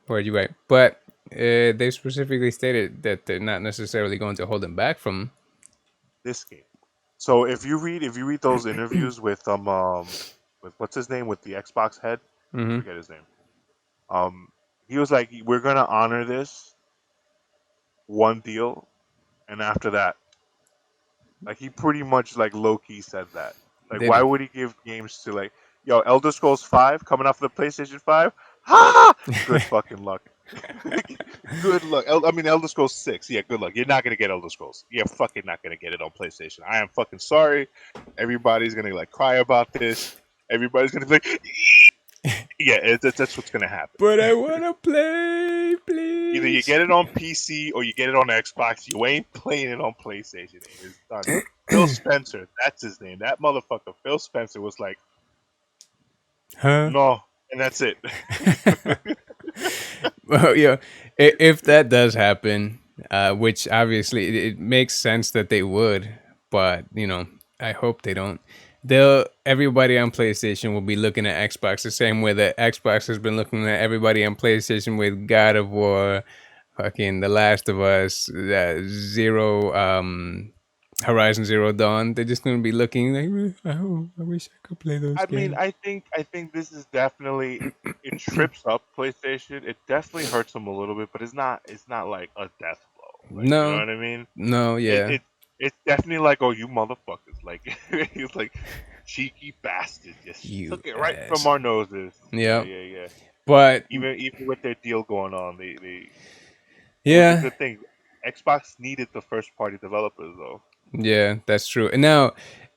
where you right? But they specifically stated that they're not necessarily going to hold them back from. This game. So if you read those interviews with what's his name, with the Xbox head, I forget his name. He was like, we're gonna honor this one deal, and after that, like, he pretty much, like, low key said that. Like, Did why he? would he give games to, like, yo, Elder Scrolls 5 coming off of the PlayStation 5? Ha! Good fucking luck. Good luck. I mean, Elder Scrolls 6. Yeah, good luck. You're not gonna get Elder Scrolls. You're fucking not gonna get it on PlayStation. I am fucking sorry. Everybody's gonna, like, cry about this. Everybody's gonna be like, yeah, that's what's gonna happen. But I wanna play, please. Either you get it on PC or you get it on Xbox. You ain't playing it on PlayStation. It's done. Phil Spencer, that's his name. That motherfucker, Phil Spencer, was like, Huh? no, and that's it. Well, yeah, if that does happen, which obviously it makes sense that they would, but I hope they don't. Everybody on PlayStation will be looking at Xbox the same way that Xbox has been looking at everybody on PlayStation with God of War, fucking The Last of Us, Horizon Zero Dawn. They're just gonna be looking like, I wish I could play those I games. mean, I think this is definitely, it trips up PlayStation. It definitely hurts them a little bit, but it's not like a death blow. Like, No. you know what I mean? No, yeah. It's definitely like, oh, you motherfuckers, like, it's like, cheeky bastard, just You took it right ass. from our noses. Yeah. Yeah. But Even with their deal going on, they yeah, it was a good thing. Xbox needed the first party developers, though. yeah, that's true. And now,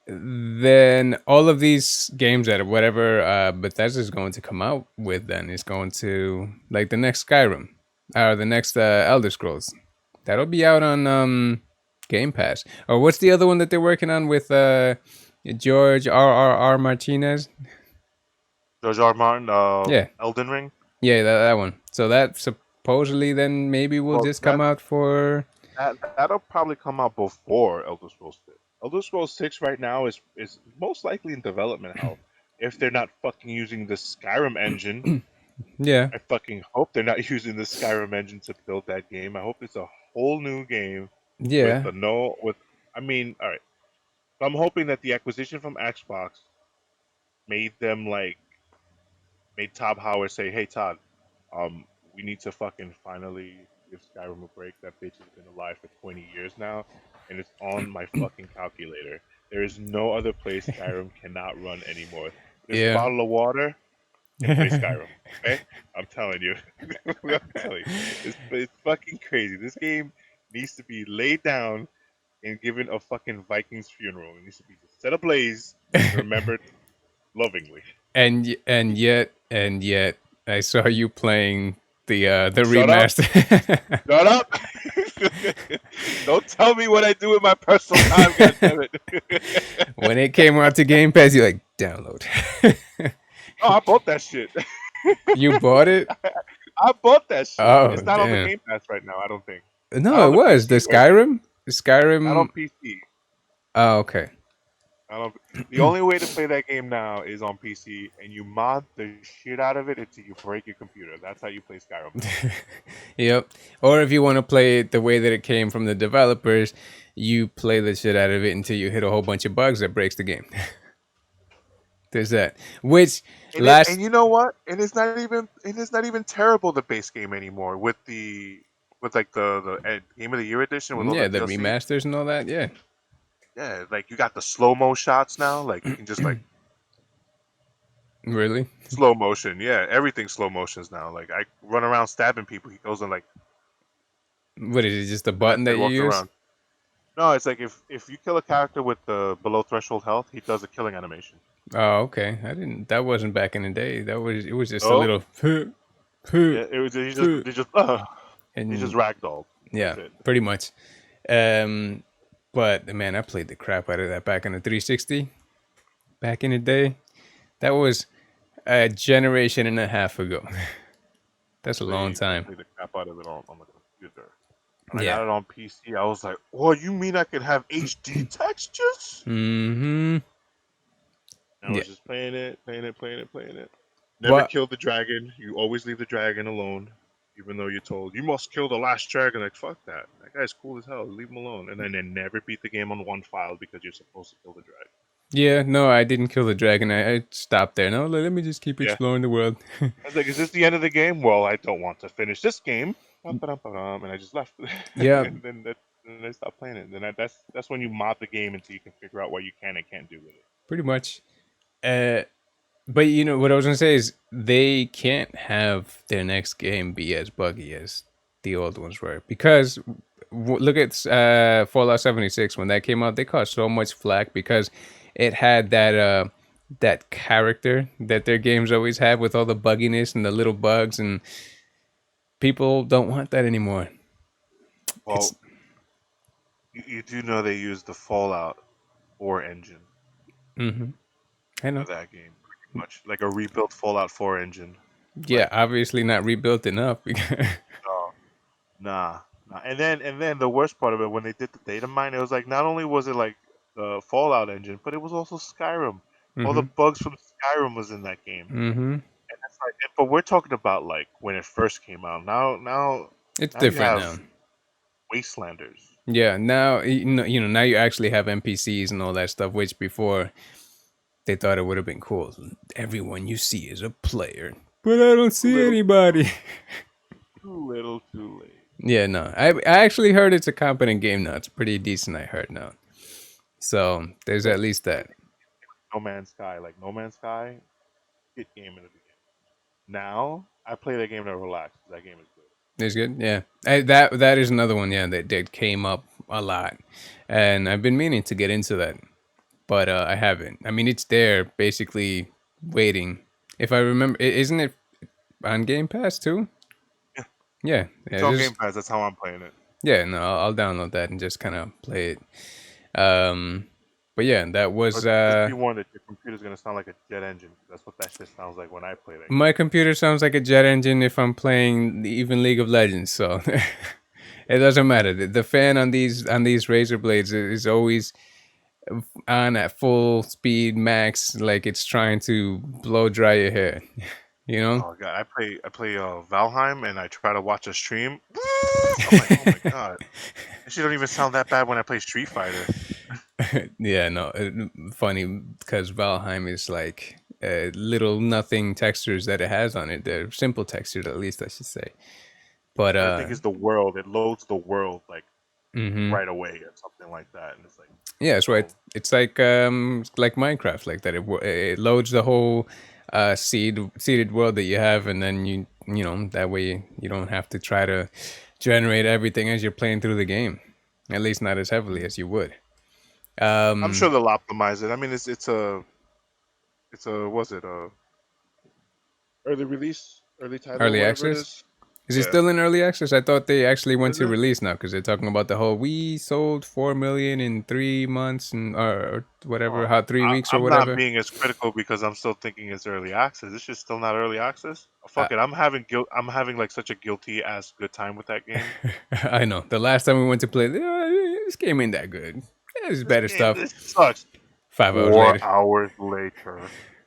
then all of these games that whatever Bethesda's going to come out with, then is going to, like, the next Skyrim or the next Elder Scrolls. That'll be out on Game Pass. Or what's the other one that they're working on with George R. Martinez? George R. Martin, Yeah. Elden Ring. Yeah, that one. So that supposedly then maybe will Well, just come out for. That'll probably come out before Elder Scrolls 6. Elder Scrolls 6 right now is most likely in development hell. If they're not fucking using the Skyrim engine. Yeah. I fucking hope they're not using the Skyrim engine to build that game. I hope it's a whole new game. Yeah. All right. So I'm hoping that the acquisition from Xbox made Todd Howard say, "Hey Todd, we need to fucking finally give Skyrim a break. That bitch has been alive for 20 years now, and it's on my fucking calculator. There is no other place Skyrim cannot run anymore. This bottle of water and play Skyrim. Okay, I'm telling you, it's fucking crazy. This game needs to be laid down and given a fucking Vikings funeral. It needs to be set ablaze and remembered lovingly." And yet, I saw you playing the Shut remaster. Shut up! Don't tell me what I do with my personal time, goddammit. When it came out to Game Pass, you're like, download. Oh, I bought that shit. You bought it? I bought that shit. Oh It's not on the damn! Game Pass right now. I don't think. Not No, on it the was the PC version. Skyrim. Not on Skyrim. PC. Oh, okay. I don't. The only way to play that game now is on PC, and you mod the shit out of it until you break your computer. That's how you play Skyrim now. Yep. Or if you want to play it the way that it came from the developers, you play the shit out of it until you hit a whole bunch of bugs that breaks the game. There's that. Which And last, you know what? And it's not even terrible the base game anymore with like the Game of the Year edition with all the yeah, the DLC. remasters and all that. Yeah. Yeah, like you got the slow mo shots now. Like you can just like Really? slow motion. Yeah, everything's slow motions now. Like I run around stabbing people. He goes and like What is it? Just a and that's button how that he you walks use? around. No, it's like if you kill a character with the below threshold health, he does a killing animation. Oh, okay. I didn't. That wasn't back in the day. That was. It was just a Oh, little. yeah, it was he just And ragdolled. yeah, That's it. pretty much. Um, but man, I played the crap out of that back in the 360. Back in the day, that was a generation and a half ago. That's a long I time. played the crap out of it on the computer. When I Yeah. got it on PC, I was like, "Oh, you mean I could have HD textures?" Mm-hmm. And I Yeah. was just playing it, playing it, playing it, playing it. Never What? killed the dragon. You always leave the dragon alone, even though you're told you must kill the last dragon. Like fuck that. That guy's cool as hell. Leave him alone. And then they never beat the game on one file because you're supposed to kill the dragon. Yeah. No, I didn't kill the dragon. I stopped there. No, let me just keep Yeah. exploring the world. I was like, "Is this the end of the game?" Well, I don't want to finish this game. And I just left. Yeah. And I stopped playing it. That's when you mod the game until you can figure out what you can and can't do with it. Pretty much. Uh, but you know what I was gonna say is they can't have their next game be as buggy as the old ones were because look at Fallout 76 when that came out. They caught so much flack because it had that character that their games always have with all the bugginess and the little bugs, and people don't want that anymore. It's Well, you do know they use the Fallout 4 engine mm-hmm, I for know. that game, pretty much like a rebuilt Fallout 4 engine. Yeah, Like, obviously not rebuilt enough. no, nah. And then the worst part of it, when they did the data mine, it was like not only was it like the Fallout engine, but it was also Skyrim. All the Mm-hmm. bugs from Skyrim was in that game. Mm-hmm. And it's like, but we're talking about like when it first came out. It's Now you different now. have Wastelanders. Yeah, now now you actually have NPCs and all that stuff, which before they thought it would have been cool. Everyone you see is a player, but I don't Too see little, anybody. too little, too late. Yeah, no, I actually heard it's a competent game now. It's pretty decent. I heard now, so there's Like at least that. No Man's Sky, like No Man's Sky, good game in the beginning. Now I play that game to relax. That game is good. It's good. Yeah, that is another one. Yeah, that came up a lot, and I've been meaning to get into that, but I haven't. I mean, it's there basically waiting. If I remember, isn't it on Game Pass too? Yeah, Yeah, it's yeah, on just Game Pass. That's how I'm playing it. yeah. No, I'll download that and just kind of play it. But yeah, that was But just be warned that your computer's gonna sound like a jet engine. That's what that shit sounds like when I play that my game. computer sounds like a jet engine if I'm playing even League of Legends. So it doesn't matter. The fan on these razor blades is always on at full speed max, like it's trying to blow dry your hair. You know? Oh god, I play Valheim and I try to watch a stream. I'm like, oh my god, this shit don't even sound that bad when I play Street Fighter. Yeah, no, funny because Valheim is like little nothing textures that it has on it. They're simple textures, at least I should say. But But I think it's the world. It loads the world like mhm. right away or something like that, and it's like, Yeah, it's right. oh, It's like Minecraft, like that. It loads the whole seeded world that you have, and then you know that way you don't have to try to generate everything as you're playing through the game. At least not as heavily as you would. I'm sure they'll optimize it. I mean, it's a was it a early release, early title, or Early whatever it access. is. Is it Yeah. still in early access? I thought they actually went Is to it? release now because they're talking about the whole we sold 4 million in 3 months and or whatever, Oh, how 3 weeks or I'm not whatever. being as critical because I'm still thinking it's early access. This is still not early access. Oh, Uh, fuck it. I'm having guilt. I'm having like such a guilty ass good time with that game. I know. The last time we went to play, this game ain't that good. There's This better game, stuff. this sucks. 5 hours later. 4 hours later,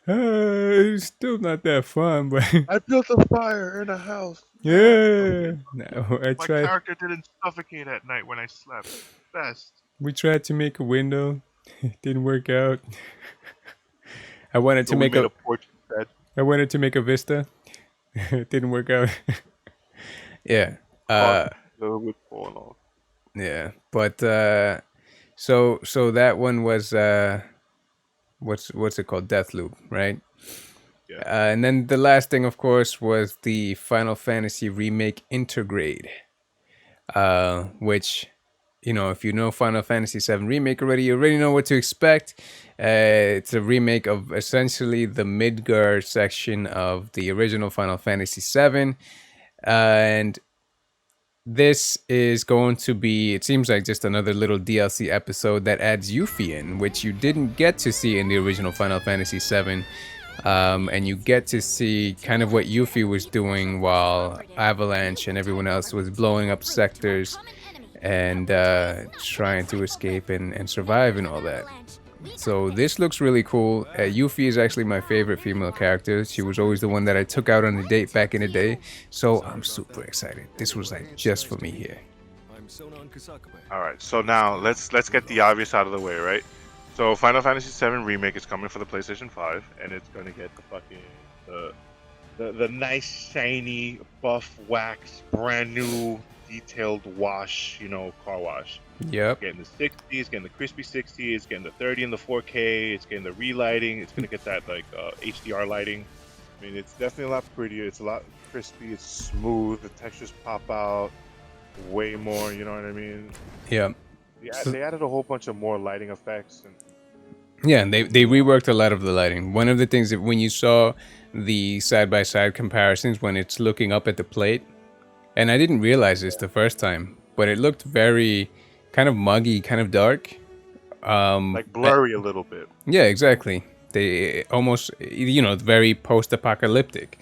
It's still not that fun, but I built a fire in a house. Yeah. Okay. yeah. No, I My tried. character didn't suffocate at night when I slept. Best. We tried to make a window. It didn't work out. I wanted So to we make made a. a porch instead. I wanted to make a vista. It didn't work out. Yeah. Caught Uh. with falling off. Yeah. But so that one was what's it called? Deathloop, right? Yeah. And then the last thing, of course, was the Final Fantasy Remake Intergrade, which, if you know Final Fantasy VII Remake already, you already know what to expect. It's a remake of essentially the Midgar section of the original Final Fantasy VII. And this is going to be, it seems like just another little DLC episode that adds Yuffie in, which you didn't get to see in the original Final Fantasy VII. And you get to see kind of what Yuffie was doing while Avalanche and everyone else was blowing up sectors and trying to escape and survive and all that. So this looks really cool. Yuffie is actually my favorite female character. She was always the one that I took out on a date back in the day. So I'm super excited. This was like just for me here. All right. So now let's get the obvious out of the way, right? So Final Fantasy VII Remake is coming for the PlayStation 5, and it's gonna get the fucking the nice shiny buff wax, brand new detailed wash, car wash. Yep. Getting the 60, it's getting the crispy 60, it's getting the 30 and the 4K, it's getting the relighting, it's gonna get that like HDR lighting. I mean, it's definitely a lot prettier. It's a lot crispy. It's smooth. The textures pop out way more. You know what I mean? Yeah. Yeah, they added a whole bunch of more lighting effects. And Yeah, and they reworked a lot of the lighting. One of the things that when you saw the side by side comparisons when it's looking up at the plate, and I didn't realize this the first time, but it looked very kind of muggy, kind of dark. like blurry a little bit. Yeah, exactly. They almost, very post apocalyptic.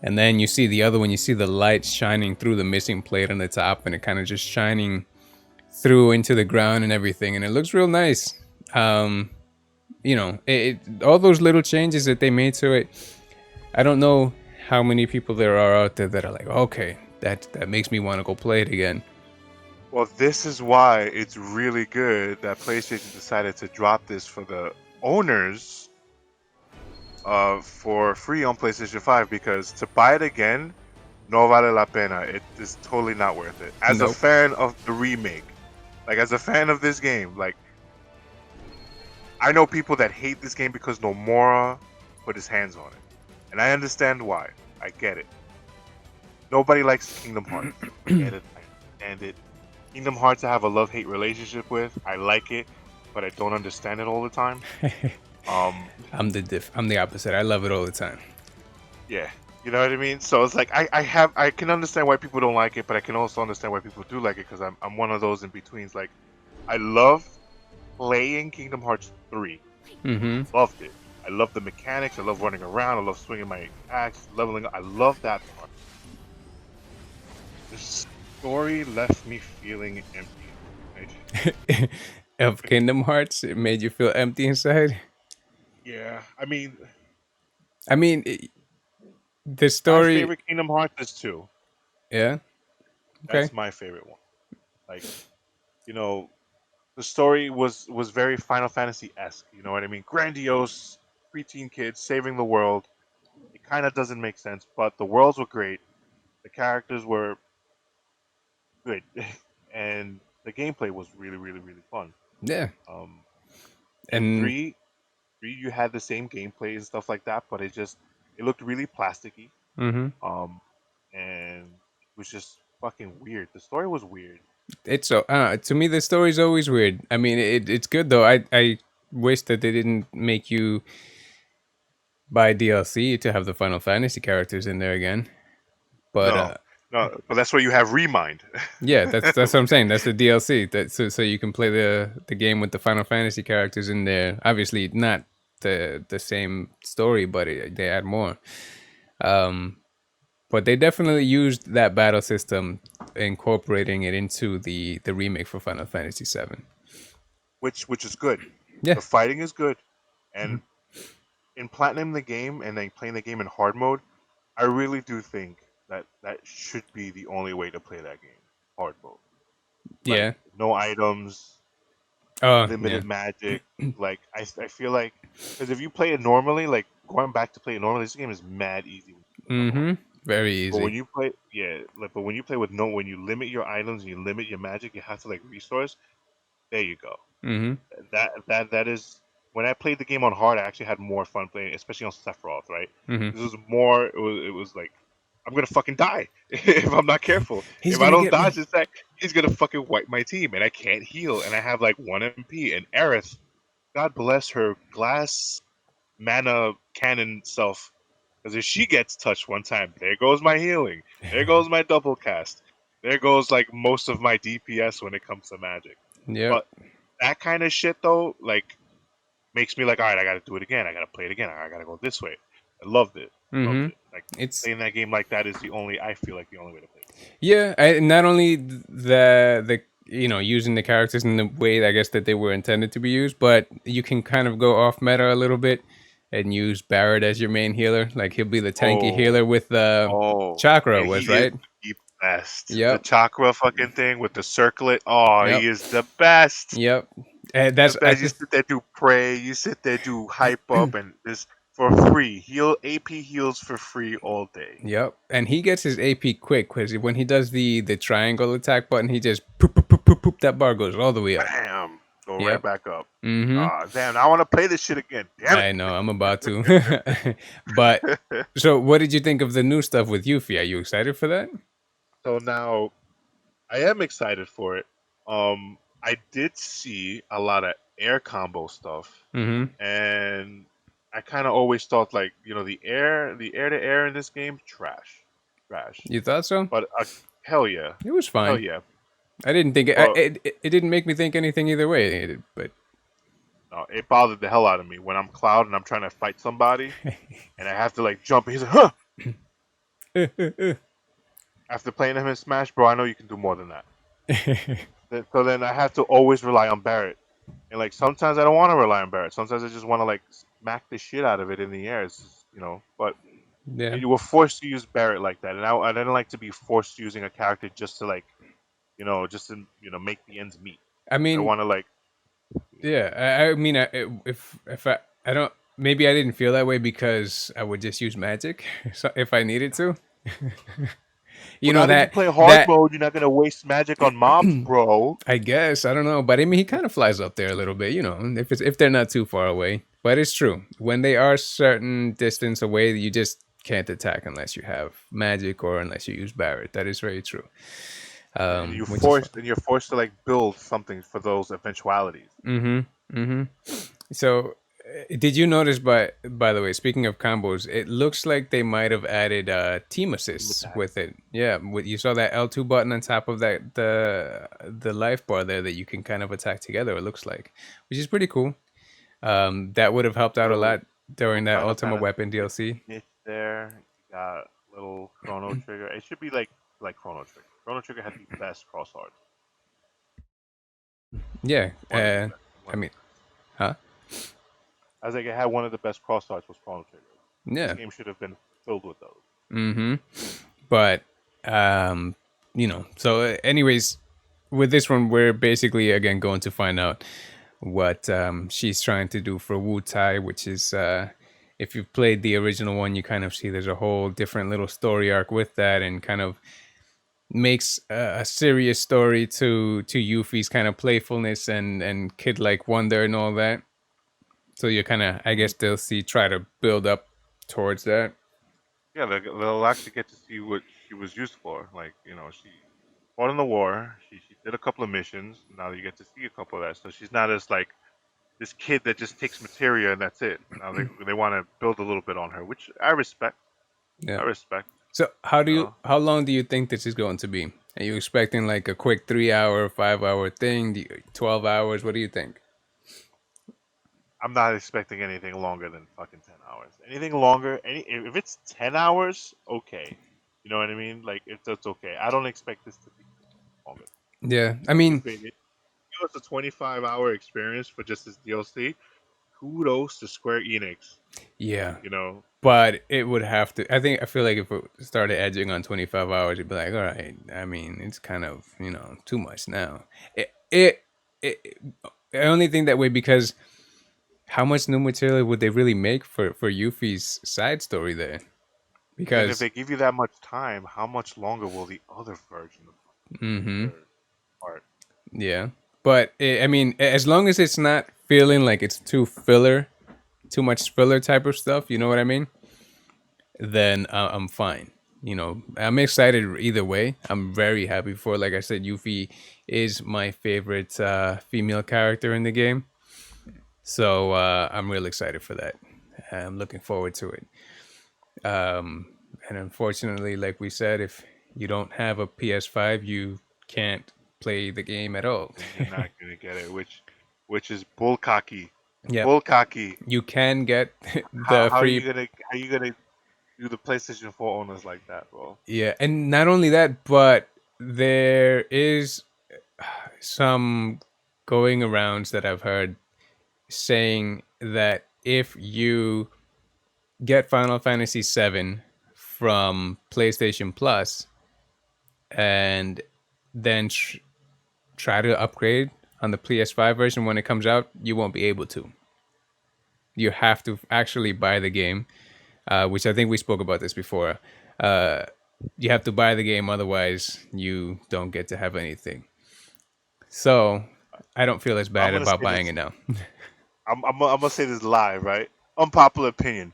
And then you see the other one, you see the light shining through the missing plate on the top, and it kind of just shining through into the ground and everything. And it looks real nice. All those little changes that they made to it, I don't know how many people there are out there that are like, okay, that makes me want to go play it again. Well, this is why it's really good that PlayStation decided to drop this for the owners for free on PlayStation 5, because to buy it again, no vale la pena. It is totally not worth it. As a Nope. fan of the remake, like as a fan of this game, like I know people that hate this game because Nomura put his hands on it. And I understand why. I get it. Nobody likes Kingdom Hearts. I get it. I understand it. Kingdom Hearts I have a love-hate relationship with. I like it, but I don't understand it all the time. I'm the opposite. I love it all the time. Yeah. You know what I mean? So it's like I can understand why people don't like it, but I can also understand why people do like it, because I'm one of those in betweens. Like, I love playing Kingdom Hearts 3. Mm-hmm. Loved it. I love the mechanics. I love running around. I love swinging my axe, leveling up. I love that part. The story left me feeling empty. Right? Of Kingdom Hearts, it made you feel empty inside. Yeah. I mean, the My story. favorite Kingdom Hearts is 2. Yeah. Okay. That's my favorite one. Like, the story was very Final Fantasy-esque. You know what I mean? Grandiose, preteen kids saving the world. It kind of doesn't make sense, but the worlds were great. The characters were good, and the gameplay was really, really, really fun. Yeah. Um, in And three, you had the same gameplay and stuff like that, but it looked really plasticky. mm-hmm. And it was just fucking weird. The story was weird. It's so to me the story's always weird. I mean, it's good though. I wish that they didn't make you buy DLC to have the Final Fantasy characters in there again. But No, No, but that's where you have Remind. Yeah, that's what I'm saying. That's the DLC. So you can play the game with the Final Fantasy characters in there. Obviously, not the same story, but they add more. Um, but they definitely used that battle system, incorporating it into the remake for Final Fantasy VII. which is good. Yeah. The fighting is good, Mhm. and in platinum the game and then playing the game in hard mode, I really do think that that should be the only way to play that game. Hard mode, like Yeah. no items, Oh, yeah. limited magic. Like I feel like because if you play it normally, like going back to play it normally, this game is mad easy when you play it on normal. Mm-hmm. Very But when easy. you play, yeah, like, but when you play with no, when you limit your items and you limit your magic, you have to like resource. There you go. Mm-hmm. That is when I played the game on hard. I actually had more fun playing, especially on Sephiroth. Right, Mm-hmm. this was more. It was like I'm gonna fucking die if I'm not careful. He's If I gonna don't get dodge me. this attack, he's gonna fucking wipe my team, and I can't heal, and I have like 1 MP. And Aerith, God bless her glass mana cannon self, because if she gets touched one time, there goes my healing, there goes my double cast, there goes like most of my DPS when it comes to magic. Yep. But that kind of shit though, like makes me like, all right, I gotta do it again. I gotta play it again. I gotta go this way. I loved it. Loved Mm-hmm. it. Like It's playing that game like that is the only I feel like the only way to play it. Yeah, not only the using the characters in the way I guess that they were intended to be used, but you can kind of go off meta a little bit and use Barrett as your main healer. Like he'll be the tanky Oh, healer with oh, chakra and was he is right. the best. The Yep, chakra fucking thing with the circlet. Oh, yep, he is the best. yep. And that's The I best. You think. sit there do pray. You sit there do hype up and this for free. Heal AP heals for free all day. Yep, and he gets his AP quick because when he does the triangle attack button, he just poop poop poop poop poop. That bar goes all the way up. Bam, go right Yep. back up. Mm-hmm. Ah, damn! I want to play this shit again. Damn I know I'm about to. But it. so, what did you think of the new stuff with Yuffie? Are you excited for that? So now I am excited for it. I did see a lot of air combo stuff, Mm-hmm. and I kind of always thought like the air to air in this game, trash, trash. You thought so? But hell yeah, It was hell fine. yeah. I didn't think But it didn't make me think anything either way. But it bothered the hell out of me when I'm Cloud and I'm trying to fight somebody and I have to like jump. He's like, huh. After playing him in Smash, bro, I know you can do more than that. So then I have to always rely on Barrett. And like sometimes I don't want to rely on Barrett. Sometimes I just want to like smack the shit out of it in the air. It's just, but Yeah. you were forced to use Barrett like that, and I didn't like to be forced using a character just to like, just to make the ends meet. I I mean, want to like, yeah. I mean, if I don't, maybe I didn't feel that way because I would just use magic so if I needed to. You but know not if you that play hard that mode. You're not gonna waste magic on mobs, bro. I guess I don't know, but I mean, he kind of flies up there a little bit. If they're not too far away. But it's true when they are certain distance away, you just can't attack unless you have magic or unless you use Barret. That is very true. And you Which is fun. forced and you're forced to like build something for those eventualities. Mm-hmm. Mm-hmm. So, did you notice? By the way, speaking of combos, it looks like they might have added team Team assists attack. with it. Yeah, you saw that L2 button on top of that the life bar there that you can kind of attack together. It looks like, which is pretty cool. That would have helped out a Little lot during that Final Ultimate Fantasy Weapon DLC. niche there. You got little Chrono Trigger. It should be like Chrono Trigger. Chrono Trigger had the best cross arts. Yeah. One of the best. I One of mean, the best. huh? I was like, it had one of the best cross arts was Chrono Trigger. This Yeah. game should have been filled with those. Mm-hmm. But so anyways, with this one, we're basically again going to find out what she's trying to do for Wu Tai, which is if you've played the original one, you kind of see there's a whole different little story arc with that, and kind of makes a serious story to Yuffie's kind of playfulness and kid like wonder and all that. So you kind of, I Hmm. guess, they'll see try to build up towards that. Yeah, they'll actually get to see what she was used for. Like, she fought in the war. She did a couple of missions. Now you get to see a couple of that. So she's not as like this kid that just takes materia and that's it. Now they want to build a little bit on her, which I respect. Yeah. I respect. So how long do you think this is going to be? Are you expecting like a quick 3 hour, 5 hour thing? 12 hours? What do you think? I'm not expecting anything longer than fucking 10 hours. Anything longer, if it's 10 hours, okay. You know what I mean? Like if that's okay. I don't expect this to be longer. Yeah, I Like mean, if it's a 25-hour experience for just this DLC, kudos to Square Enix. yeah, You know, but it would have to. I feel like if it started edging on 25 hours, you'd be like, all right. I mean, it's kind of too much now. It I only think that way because how much new material would they really make for Yuffie's side story there? but then if Because they give you that much time, how much longer will the other version of mm-hmm, their part? yeah, but I mean, as long as it's not feeling like it's too much filler type of stuff, you know what I mean? Then I'm fine. I'm excited either way. I'm very happy for, like I said, Yuffie is my favorite female character in the game. So I'm real excited for that. I'm looking forward to it. Um, and unfortunately, like we said, if you don't have a PS5, you can't play the game at all. Then you're not gonna get it, which is bullcocky. Yep. Bullcocky. You can get How the how are you free. gonna how you gonna do the PlayStation 4 owners like that, bro? Yeah, and not only that, but there is some going arounds that I've heard saying that if you get Final Fantasy VII from PlayStation Plus and then try to upgrade on the PS5 version when it comes out, you won't be able to. You have to actually buy the game, which I think we spoke about this before. Uh, you have to buy the game, otherwise you don't get to have anything. So I don't feel as I'm bad gonna about say buying this. it now. I'm gonna say this live, right? Unpopular opinion.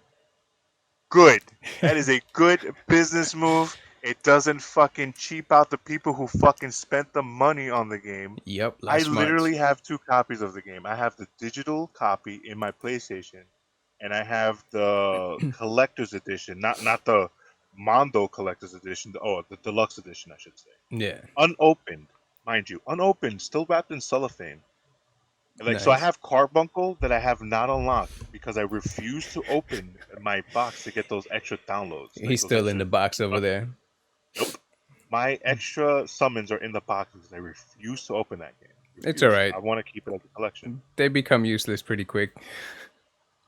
Good. That is a good business move. It doesn't fucking cheap out the people who fucking spent the money on the game. Yep, I last March. literally have two copies of the game. I have the digital copy in my PlayStation, and I have the collector's edition, not the Mondo collector's edition. The deluxe edition, I should say. Yeah, Unopened, mind you, unopened, still wrapped in cellophane. So I nice. have Carbuncle that I have not unlocked because I refuse to open my box to get those extra downloads, like He's those still in extra. the box over there. Nope. My extra summons are in the box because I refuse to open that game. It's all Refuse. right. I want to keep it as a collection. They become useless pretty quick.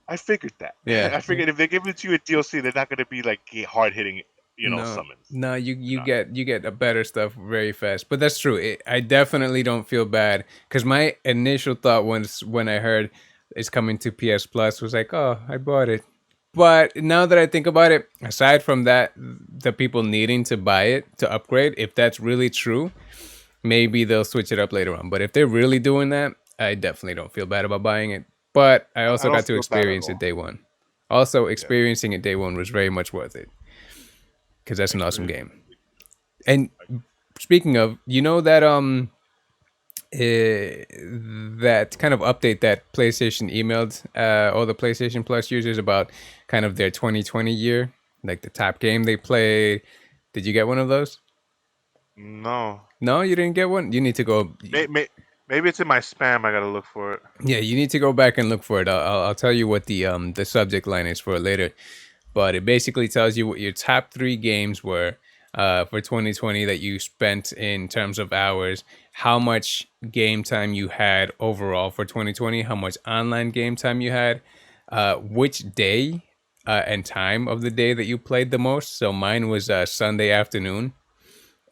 I figured that. Yeah. I figured if they give it to you at DLC, they're not going to be like hard hitting, No, summons. no, you No. get a better stuff very fast. But that's true. I definitely don't feel bad because my initial thought was when I heard it's coming to PS Plus was like, oh, I bought it. But now that I think about it, aside from that, the people needing to buy it to upgrade, if that's really true, maybe they'll switch it up later on. But if they're really doing that, I definitely don't feel bad about buying it. But I I also don't got to feel bad at experience it all. day one. Also, Yeah. experiencing it day one was very much worth it because that's an awesome Experience. game. And speaking of, that that kind of update that PlayStation emailed all the PlayStation Plus users about kind of their 2020 year, like the top game they played. Did you get one of those? No. No, you didn't get one. You need to go. Maybe it's in my spam. I got to look for it. Yeah, you need to go back and look for it. I'll tell you what the subject line is for later, but it basically tells you what your top three games were for 2020 that you spent in terms of hours, how much game time you had overall for 2020, how much online game time you had, which day and time of the day that you played the most. So mine was Sunday afternoon,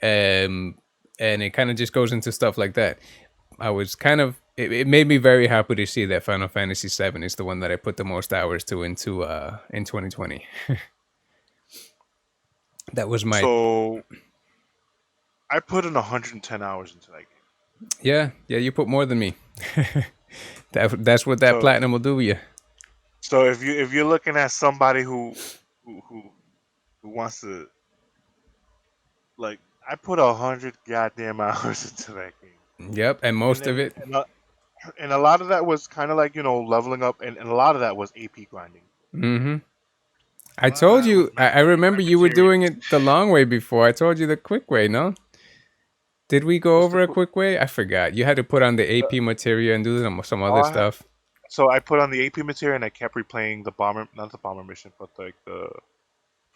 um, and it kind of just goes into stuff like that. I was kind of it made me very happy to see that Final Fantasy VII is the one that I put the most hours to into in 2020. That was my So I put in 110 hours into that game. yeah. You put more than me. That's what that So platinum will do to you. so if you're looking at somebody who who, who wants to, like, I put 100 goddamn hours into that game, Yep, and and most of and it. and, uh, and a lot of that was kind of like leveling up, and a lot of that was AP grinding. Hmm. I told you. Was I maxing my remember you were materials. doing it the long way before. I told you the quick way. No, did we go What's the over a quick way? I forgot. You had to put on the AP material and do some other uh, stuff. so I put on the AP material and I kept replaying the bomber, not the bomber mission, but like the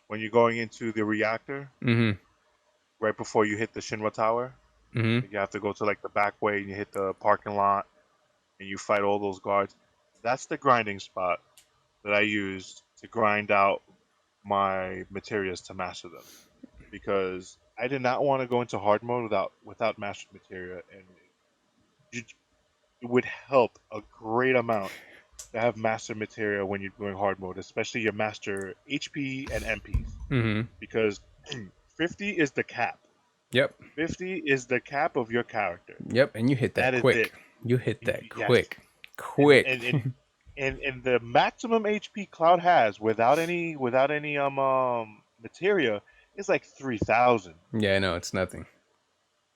when you're going into the reactor Mm-hmm. right before you hit the Shinra Tower. Mm-hmm. Like you have to go to like the back way and you hit the parking lot and you fight all those guards. That's the grinding spot that I used to grind out my materials to master them because I did not want to go into hard mode without mastered materia, and it would help a great amount to have master materia when you're doing hard mode, especially your master HP and MPs, Mm-hmm. because 50 is the cap. Yep. 50 is the cap of your character. Yep. And you hit that That is it. quick. You hit that Yes, quick. and Quick. and the maximum HP Cloud has without any materia is like 3,000. Yeah, no, it's nothing.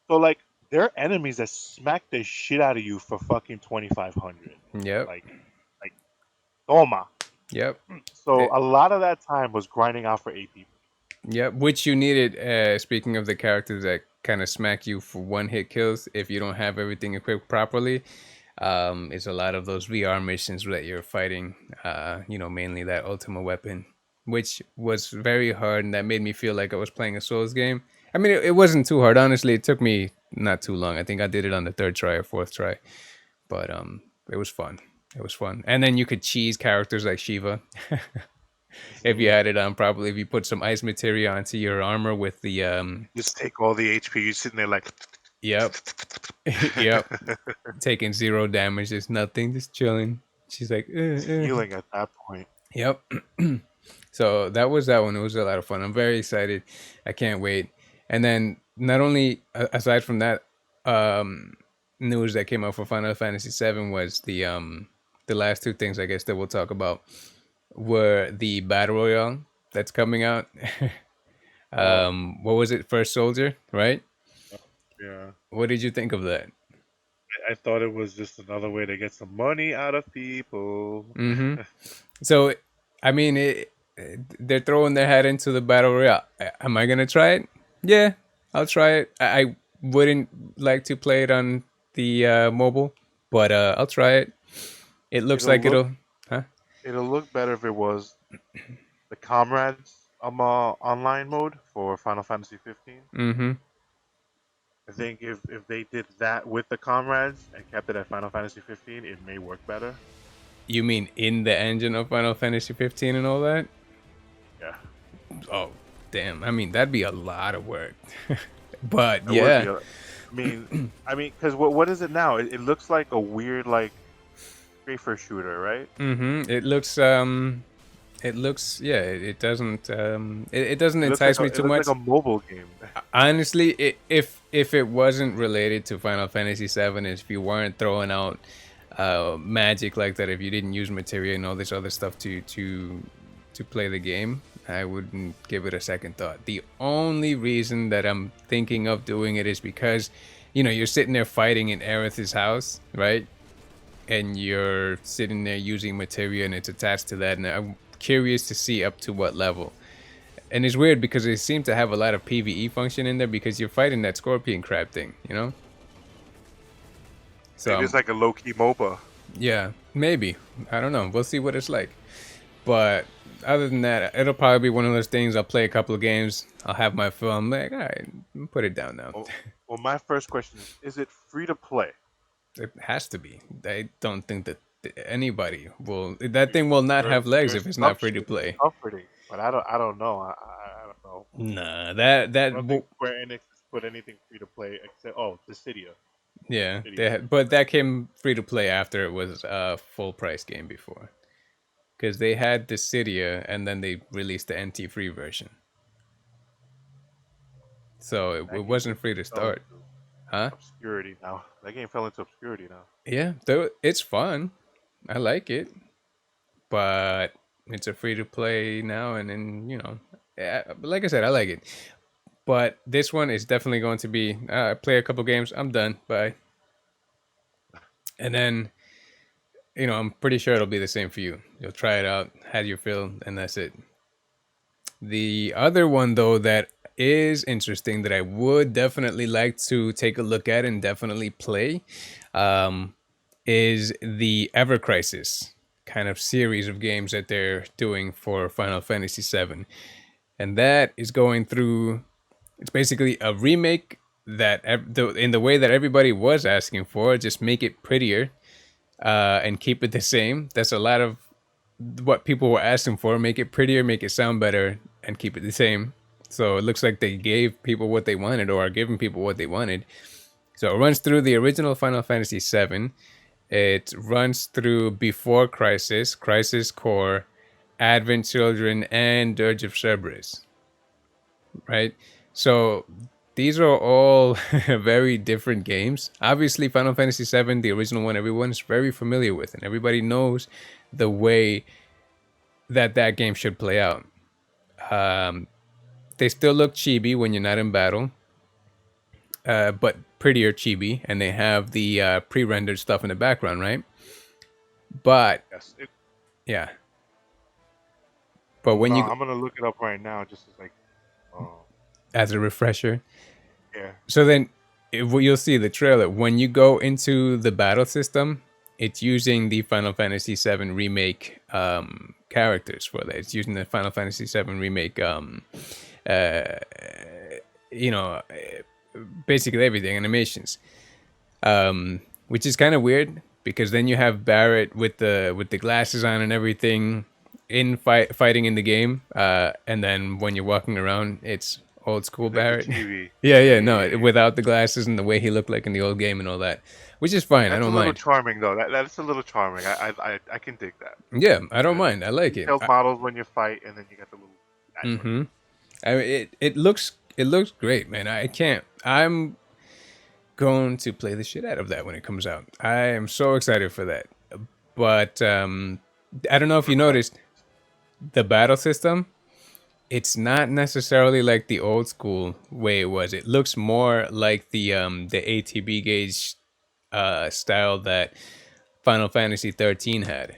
So like there are enemies that smack the shit out of you for fucking 2,500. Yep. Like toma. Yep. So It, a lot of that time was grinding out for AP. yep. Which you needed. Speaking of the characters that kind of smack you for one hit kills, if you don't have everything equipped properly, is a lot of those VR missions that you're fighting. Mainly that Ultima weapon, which was very hard, and that made me feel like I was playing a Souls game. I mean, it wasn't too hard. Honestly, it took me not too long. I think I did it on the third try or fourth try, but it was fun. It was fun, and then you could cheese characters like Shiva if you had it on properly. If you put some ice materia onto your armor with the Just take all the HP. You're sitting there like, yep, yep, taking zero damage, just nothing, just chilling. She's like, healing at that point. yep. So that was that one. It was a lot of fun. I'm very excited. I can't wait. And then not only aside from that news that came out for Final Fantasy VII was the last two things I guess that we'll talk about were the battle royale that's coming out. Oh, What was it? First Soldier, right? yeah. What did you think of that? I thought it was just another way to get some money out of people. Mm-hmm. So, I mean, they're throwing their hat into the battle royale. Am I gonna try it? Yeah, I'll try it. I wouldn't like to play it on the mobile, but I'll try it. It looks it'll like look it'll, huh? it'll look better if it was the comrades online mode for Final Fantasy 15. Mm-hmm. I think if they did that with the comrades and kept it at Final Fantasy 15, it may work better. You mean in the engine of Final Fantasy 15 and all that? Yeah, Oh, damn. I mean, that'd be a lot of work. But it would be. yeah. I mean, because what is it now? It looks like a weird like strafer shooter, right? Mm-hmm. It looks, yeah, it doesn't entice me It too looks like much. a mobile game. Honestly, if it wasn't related to Final Fantasy VII, if you weren't throwing out magic like that, if you didn't use materia and all this other stuff to play the game, I wouldn't give it a second thought. The only reason that I'm thinking of doing it is because, you're sitting there fighting in Aerith's house, right? And you're sitting there using materia and it's attached to that, and I'm curious to see up to what level. And it's weird because they seem to have a lot of PvE function in there because you're fighting that scorpion crab thing. So Maybe it's like a low key MOBA. yeah, maybe. I don't know. We'll see what it's like. But other than that, it'll probably be one of those things. I'll play a couple of games. I'll have my film. Like, all right, put it down now. Well, my first question is it free to play? It has to be. I don't think that anybody will. That thing will not have legs Your if it's not free to assumption is play. comforting, but I don't know. I don't know. Nah, that I that don't think Square Enix has put anything free to play except Dissidia. yeah. Dissidia. But that came free to play after it was a full price game before, because they had Dissidia and then they released the NT free version, so it That game wasn't free to fell start, into huh? obscurity now. That game fell into obscurity now. Yeah, though it's fun. I like it, but it's a free to play now, and then yeah, like I said, I like it. But this one is definitely going to be play a couple games. I'm done. Bye. And then I'm pretty sure it'll be the same for you. You'll try it out, have your fill, and that's it. The other one, though, that is interesting that I would definitely like to take a look at and definitely play um, is the Ever Crisis kind of series of games that they're doing for Final Fantasy VII. And that is going through, it's basically a remake that in the way that everybody was asking for, just make it prettier and keep it the same. That's a lot of what people were asking for. Make it prettier, make it sound better, and keep it the same. So it looks like they gave people what they wanted, or are giving people what they wanted. So it runs through the original Final Fantasy VII. It runs through Before Crisis, Crisis Core, Advent Children, and Dirge of Cerberus. Right? So these are all very different games. Obviously, Final Fantasy VII, the original one, everyone's very familiar with, and everybody knows the way that that game should play out. Um, they still look chibi when you're not in battle, but prettier chibi, and they have the pre-rendered stuff in the background, right? But Yes. yeah, but when No, you I'm gonna look it up right now, just as like, oh, as a refresher, yeah. so then you'll see the trailer when you go into the battle system. It's using the Final Fantasy VII remake characters for that. It's using the Final Fantasy VII remake, uh, you know, basically everything animations, which is kind of weird because then you have Barrett with the glasses on and everything fighting in the game, and then when you're walking around, it's old school Like the Barrett. TV. Yeah, Yeah, yeah, yeah, no, yeah. without the glasses and the way he looked like in the old game and all that, which is fine. I That's a don't little mind. charming though. That's a little charming. I can dig that. Yeah, I don't The mind. I like it. detailed models when you fight, and then you got the little background. Mm-hmm. I mean, it looks great, man. I can't. I'm going to play the shit out of that when it comes out. I am so excited for that. But I don't know if you Request. noticed the battle system. It's not necessarily like the old school way it was. It looks more like the ATB gauge style that Final Fantasy 13 had.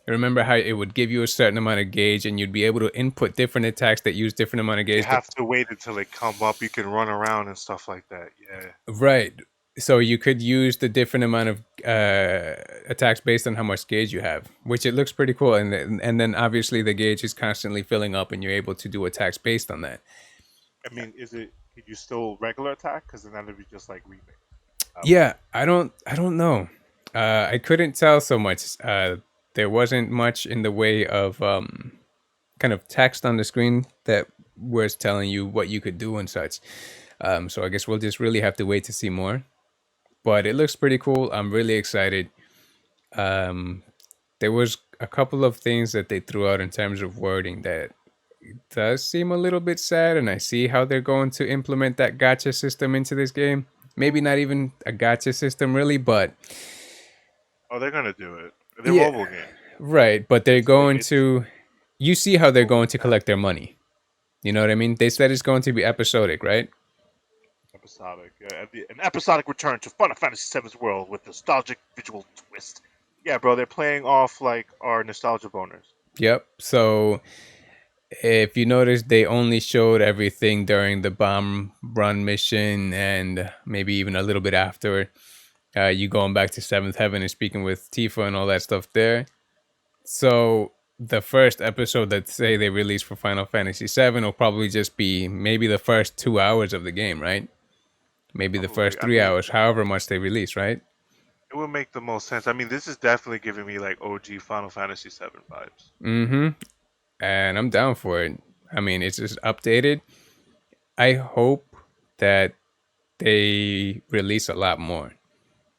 Remember how it would give you a certain amount of gauge and you'd be able to input different attacks that use different amount of You gauge. have to wait until they come up. You can run around and stuff like that. Yeah. Right. So you could use the different amount of attacks based on how much gauge you have, which it looks pretty cool. And then obviously the gauge is constantly filling up, and you're able to do attacks based on that. I mean, can you still regular attack? Because then that would be just like remake. Yeah, I don't know. I couldn't tell so much. There wasn't much in the way of kind of text on the screen that was telling you what you could do and such. So I guess we'll just really have to wait to see more. But it looks pretty cool. I'm really excited. Um, there was a couple of things that they threw out in terms of wording that does seem a little bit sad, and I see how they're going to implement that gotcha system into this game. Maybe not even a gotcha system really, but Oh, they're gonna do it. They're yeah, mobile games. right. But they're going It's to. You see how they're going to collect their money. You know what I mean? They said it's going to be episodic, right? episodic. An episodic return to Final Fantasy VII's world with nostalgic visual twist. Yeah, bro, they're playing off like our nostalgia boners. Yep. So if you notice, they only showed everything during the bomb run mission and maybe even a little bit after. You going back to Seventh Heaven and speaking with Tifa and all that stuff there. So the first episode that say they released for Final Fantasy VII will probably just be maybe the first 2 hours of the game, right? Maybe the Probably. first I 3 hours, mean, however much they release, right? it would make the most sense. I mean, this is definitely giving me like OG Final Fantasy VII vibes. Mm-hmm. And I'm down for it. I mean, it's just updated. I hope that they release a lot more.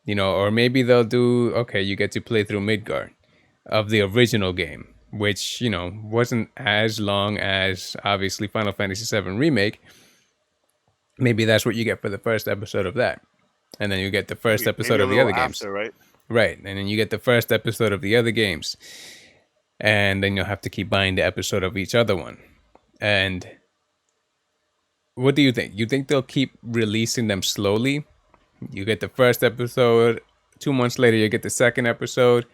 Or maybe they'll do okay, you get to play through Midgard of the original game, which, wasn't as long as obviously Final Fantasy VII Remake. Maybe that's what you get for the first episode of that. And then you get the first episode Maybe a of the little other games. after, right? Right. And then you get the first episode of the other games. And then you'll have to keep buying the episode of each other one. And what do you think? You think they'll keep releasing them slowly? You get the first episode, 2 months later, you get the second episode.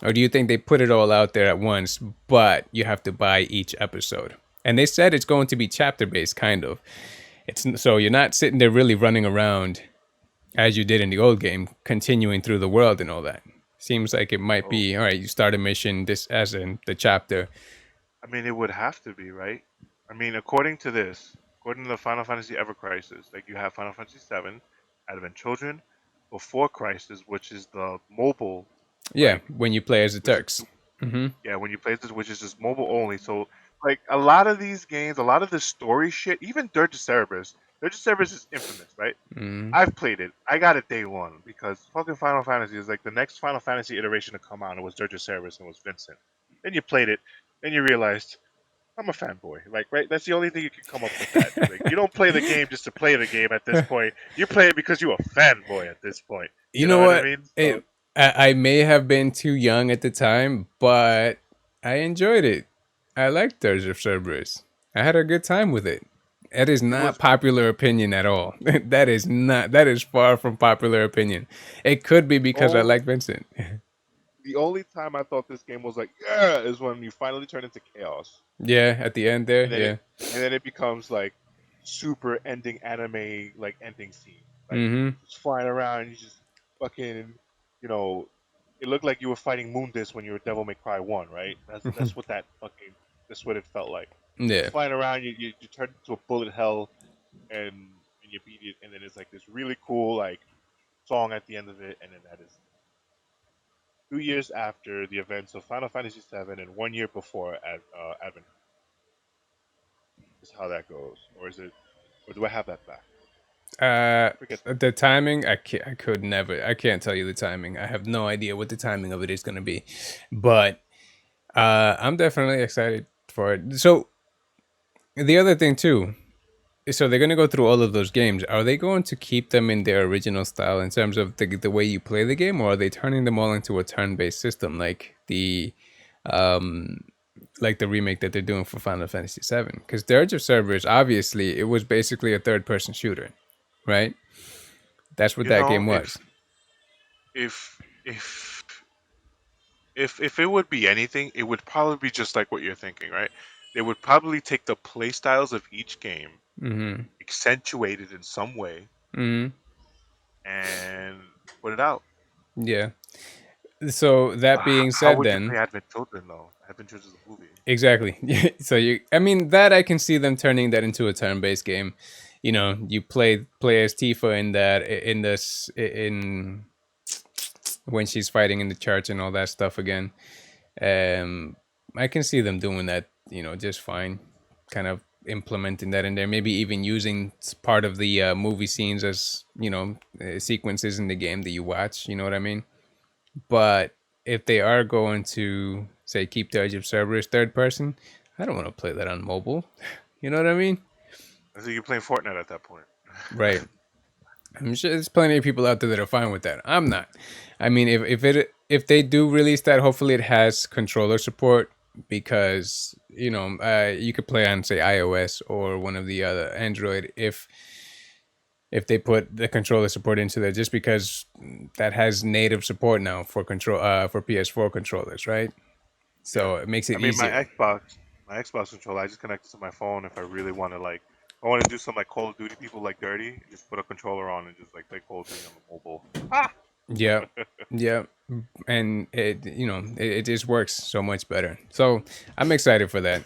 Or do you think they put it all out there at once, but you have to buy each episode? And they said it's going to be chapter based, kind of. It's so you're not sitting there really running around as you did in the old game, continuing through the world and all that. Seems like it might Oh, be all right. You start a mission, this as in the chapter. I mean, it would have to be, right? I mean, according to this, according to the Final Fantasy Ever Crisis, like you have Final Fantasy VII, Advent Children, before Crisis, which is the mobile, Yeah, like, when you play as the which is Turks. Mm-hmm. yeah, when you play this, which is just mobile only. So, like, a lot of these games, a lot of the story shit, even Dirge of Cerberus is infamous, right? Mm-hmm. I've played it. I got it day one because fucking Final Fantasy is like the next Final Fantasy iteration to come out. And it was Dirge of Cerberus and it was Vincent. Then you played it, then you realized I'm a fanboy. Like, right? That's the only thing you can come up with. That like, you don't play the game just to play the game at this point. You play it because you're a fanboy at this point. You You know know what I what? mean? So, I may have been too young at the time, but I enjoyed it. I liked Dirge of Cerberus. I had a good time with it. That is it not was popular opinion at all. That is not. That is far from popular opinion. It could be because I oh, like Vincent. the only time I thought this game was like, yeah, is when you finally turn into chaos, Yeah, at the end there. and then Yeah. it becomes like super ending anime like ending scene. Like Mm-hmm. just flying around, you just fucking, you know, it looked like you were fighting Moondis when you were Devil May Cry 1, right? That's what that fucking that's what it felt like. Yeah. Just flying around, you turn into a bullet hell, and you beat it, and then it's like this really cool like song at the end of it, and then that is 2 years after the events of Final Fantasy VII and 1 year before Advent is how that goes, or is it, or do I have that back? Uh, I forget. the timing, I can't. I could never. I can't tell you the timing. I have no idea what the timing of it is going to be, but I'm definitely excited for it. So the other thing too, so they're going to go through all of those games. Are they going to keep them in their original style in terms of the way you play the game, or are they turning them all into a turn-based system um like the remake that they're doing for Final Fantasy VII? Because Dirge of Cerberus, obviously, it was basically a third-person shooter, right? That's what You that know, game was. if if it would be anything, it would probably be just like what you're thinking, right? They would probably take the play styles of each game, Mm-hmm. accentuate it in some way, Mm-hmm. and put it out. Yeah. So that being How said, would you play then Advent Children though? Advent Children is a movie. exactly. So you, I mean, that I can see them turning that into a turn-based game. You know, you play as Tifa in that in this in when she's fighting in the church and all that stuff again. Um, I can see them doing that. You know, just fine. Kind of implementing that in there. Maybe even using part of the movie scenes as sequences in the game that you watch. You know what I mean? But if they are going to say keep the Edge of Cerberus third person, I don't want to play that on mobile. You know what I mean? I think you're playing Fortnite at that point. Right. I'm sure there's plenty of people out there that are fine with that. I'm not. I mean, if they do release that, hopefully it has controller support because you could play on say iOS or one of the other Android if they put the controller support into there, just because that has native support now for control for PS4 controllers, right? Yeah, So it makes I it mean easier. My Xbox controller, I just connect it to my phone if I really want to like, I want to do some like Call of Duty people like dirty, just put a controller on and just like play Call of Duty on the mobile. Ah! Yeah, yeah, and it just works so much better. So I'm excited for that.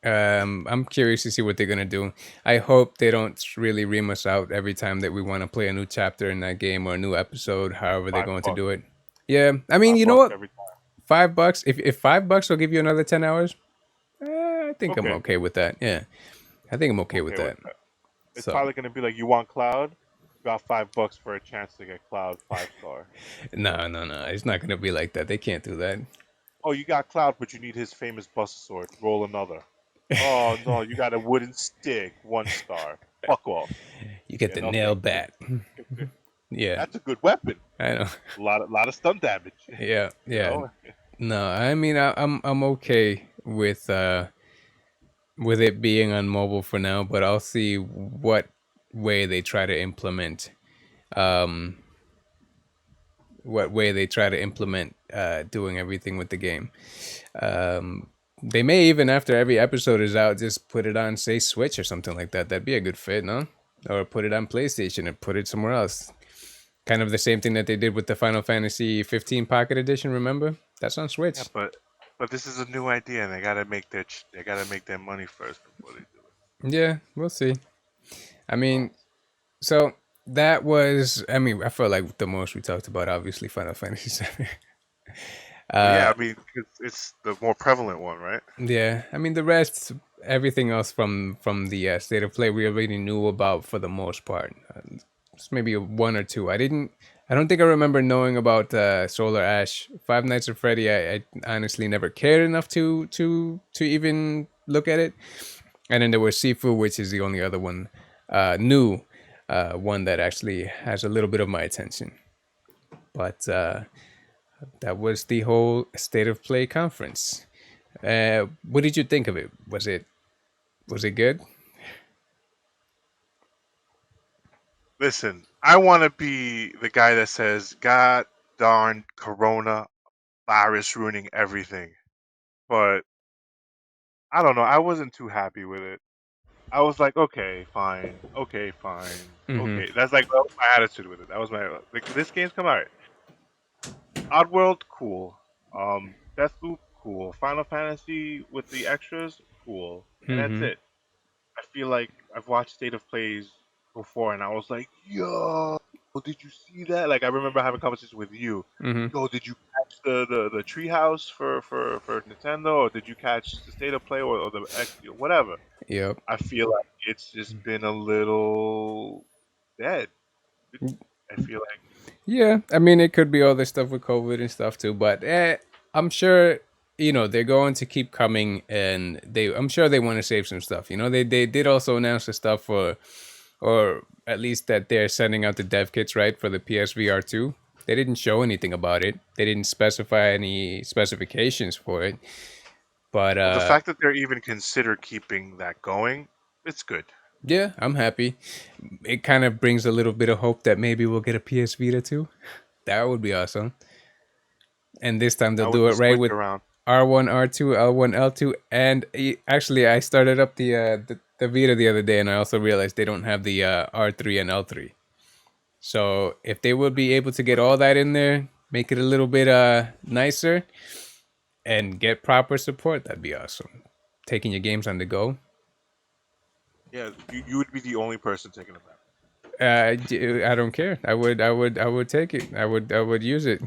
I'm curious to see what they're gonna do. I hope they don't really ream us out every time that we want to play a new chapter in that game or a new episode. However, they're five going to bucks, do it. Yeah, I mean, you know $5 what? every time. $5. If $5 will give you another 10 hours, I think I'm Okay, okay with that. Yeah, I think I'm I'm okay with okay with that. that. It's So probably gonna be like, you want Cloud? You got $5 for a chance to get Cloud 5 star. no, no, no, it's not gonna be like that. They can't do that. Oh, you got Cloud, but you need his famous Buster Sword. Roll another. Oh no, you got a wooden stick, 1 star. Fuck off. You get Yeah, the no nail thank you. bat. Yeah, That's a good weapon. I know. Lot of stun damage. Yeah, You yeah. know. No, I mean I'm okay with it being on mobile for now, but I'll see what way they try to implement um doing everything with the game. They may even after every episode is out just put it on say Switch or something like that. That'd be a good fit, no? Or put it on PlayStation and put it somewhere else. Kind of the same thing that they did with the Final Fantasy 15 Pocket Edition. Remember? That's on Yeah, Switch. but this is a new idea, and they gotta make their money first before they do it. Yeah, we'll see. I Well, mean, so that was. I mean, I felt like the most we talked about, obviously, Final Fantasy 7. well, yeah, uh, I mean, it's the more prevalent one, right? yeah. I mean, the rest, everything else from the state of play, we already knew about for the most part. Just maybe one or two. I didn't. I don't think I remember knowing about Solar Ash. Five Nights at Freddy. I honestly never cared enough to even look at it. And then there was Sifu, which is the only other one, new one that actually has a little bit of my attention. But that was the whole State of Play conference. What did you think of it? Was it good? Listen, I want to be the guy that says, "God darn Corona virus ruining everything," but I don't know. I wasn't too happy with it. I was like, okay, fine, okay, fine, Mm-hmm. okay. That was my attitude with it. That was my like. This game's come out. Oddworld, cool. Deathloop, cool. Final Fantasy with the extras, cool. And that's Mm-hmm. it. I feel like I've watched State of Plays before, and I was like, yo, did you see that? Like, I remember having conversations with you. Mm-hmm. Yo, did you catch the treehouse for Nintendo, or did you catch the State of Play or the X, whatever? Yep. I feel like it's just been a little dead. I feel like Yeah, I mean it could be all this stuff with COVID and stuff too, but I'm sure they're going to keep coming, and I'm sure they want to save some stuff. They did also announce the stuff for, or at least that they're sending out the dev kits right for the PSVR 2. They didn't show anything about it. They didn't specify any specifications for it, but well, the fact that they're even consider keeping that going, it's good. yeah, I'm happy. It kind of brings a little bit of hope that maybe we'll get a PS Vita too. That would be awesome. And this time they'll Now with do the it right Switch with around, R1, R2, L1, L2, and actually I started up the Vita the other day, and I also realized they don't have the R3 and L3. So if they would be able to get all that in there, make it a little bit nicer, and get proper support, that'd be awesome. Taking your games on the go. yeah, you would be the only person taking it back. I don't care. I would take it. I would use it.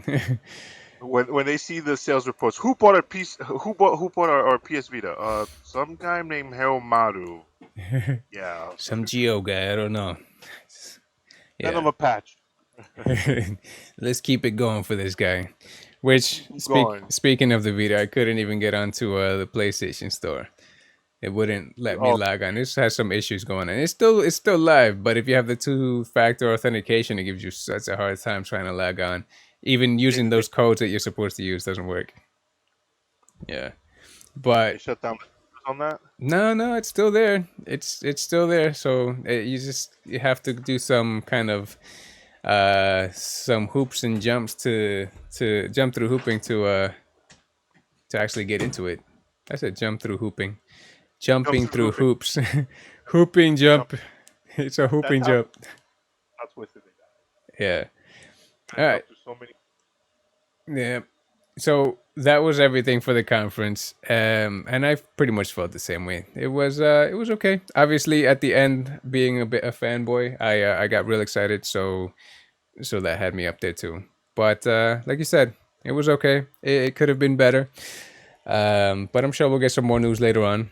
When they see the sales reports, who bought our PS Vita? Some guy named Maru. Yeah, Some Geo guy. I don't know. send Yeah. him a patch. Let's keep it going for this guy. Which Keep going. speaking of the Vita, I couldn't even get onto the PlayStation Store. It wouldn't let me Oh, log on. This has some issues going on. It's still live, but if you have the two-factor authentication, it gives you such a hard time trying to log on. Even they, using they those codes that you're supposed to use doesn't work. Yeah, they but shut down the servers on that. no, it's still there. It's still there. So you have to do some kind of some hoops and jumps to jump through hooping to actually get into it. I said jump through hooping, Jump jumping through through hooping. hoops, hooping Jump. jump. It's a That's hooping how jump. twisted they Yeah. got. All I right. jumped through so many. Yeah. So that was everything for the conference, and I pretty much felt the same way. It was okay. Obviously, at the end, being a bit a fanboy, I got real excited. So that had me up there too. But like you said, it was okay. It could have been better. But I'm sure we'll get some more news later on.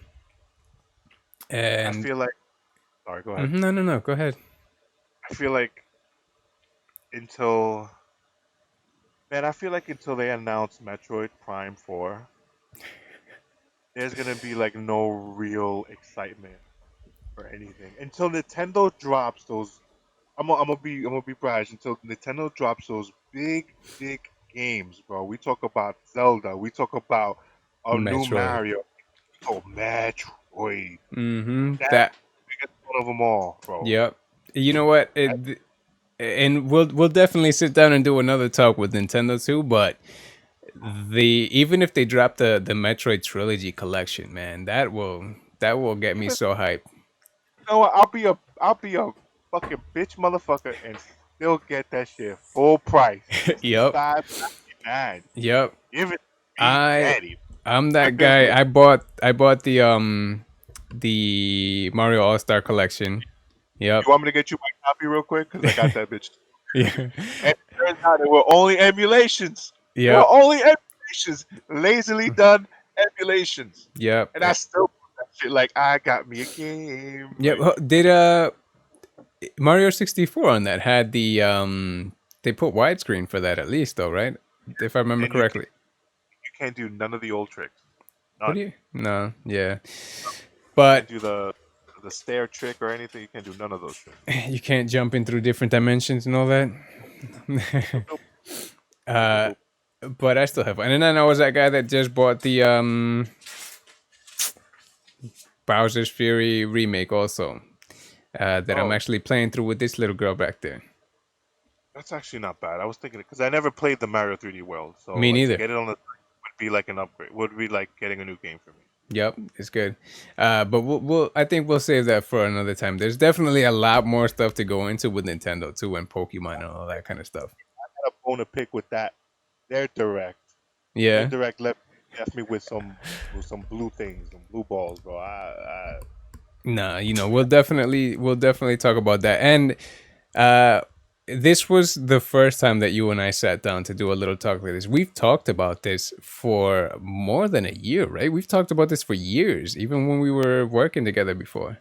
I And feel like. Sorry, go ahead. no, no, no. Go ahead. I feel like until man, I feel like until they announce Metroid Prime 4, there's gonna be like no real excitement for anything until Nintendo drops those. I'm gonna be brash until Nintendo drops those big games, bro. We talk about Zelda. We talk about a new Metroid. Mario. Oh, Metroid. That's That. the biggest one of them all, bro. Yep. You know what? And we'll definitely sit down and do another talk with Nintendo too. But Even if they drop the Metroid trilogy collection, man, that will get me Even so hyped. you know what, I'll be a fucking bitch motherfucker and still get that shit full price. Yep, 65.99. yep. Give it to me, I daddy. I'm that guy. I bought the Mario All Star collection. Yep. You want me to get you my copy real quick? Because I got that bitch. Yeah. And it turns out they were only emulations. They were Yep. only emulations. Lazily done emulations. Yep. And I still put that shit like, I got me a game. Yep. Like, Did Mario 64 on that had the they put widescreen for that at least though, right? If I remember and you correctly. can't do none of the old tricks. What do None. you? No, yeah. You can't But do the stair trick or anything. You can't do none of those tricks. you can't jump in through different dimensions and all that. Nope, nope, nope, nope, uh nope. but I still have fun. And then I was that guy that just bought the Bowser's Fury remake also. That I'm Oh, actually playing through with this little girl back there. that's actually not bad. I was thinking because I never played the Mario 3D World, so Me like to neither. get it on the would be like an upgrade. Would be like getting a new game for me. Yep, it's good. But we'll I think we'll save that for another time. There's definitely a lot more stuff to go into with Nintendo too, and Pokemon and all that kind of stuff. I got a bone to pick with that. They're direct. They're Yeah. direct. Left me with some blue things, some blue balls, bro. Nah, we'll definitely talk about that. And uh this was the first time that you and I sat down to do a little talk like this. We've talked about this for more than a year, right? We've talked about this for years, even when we were working together before.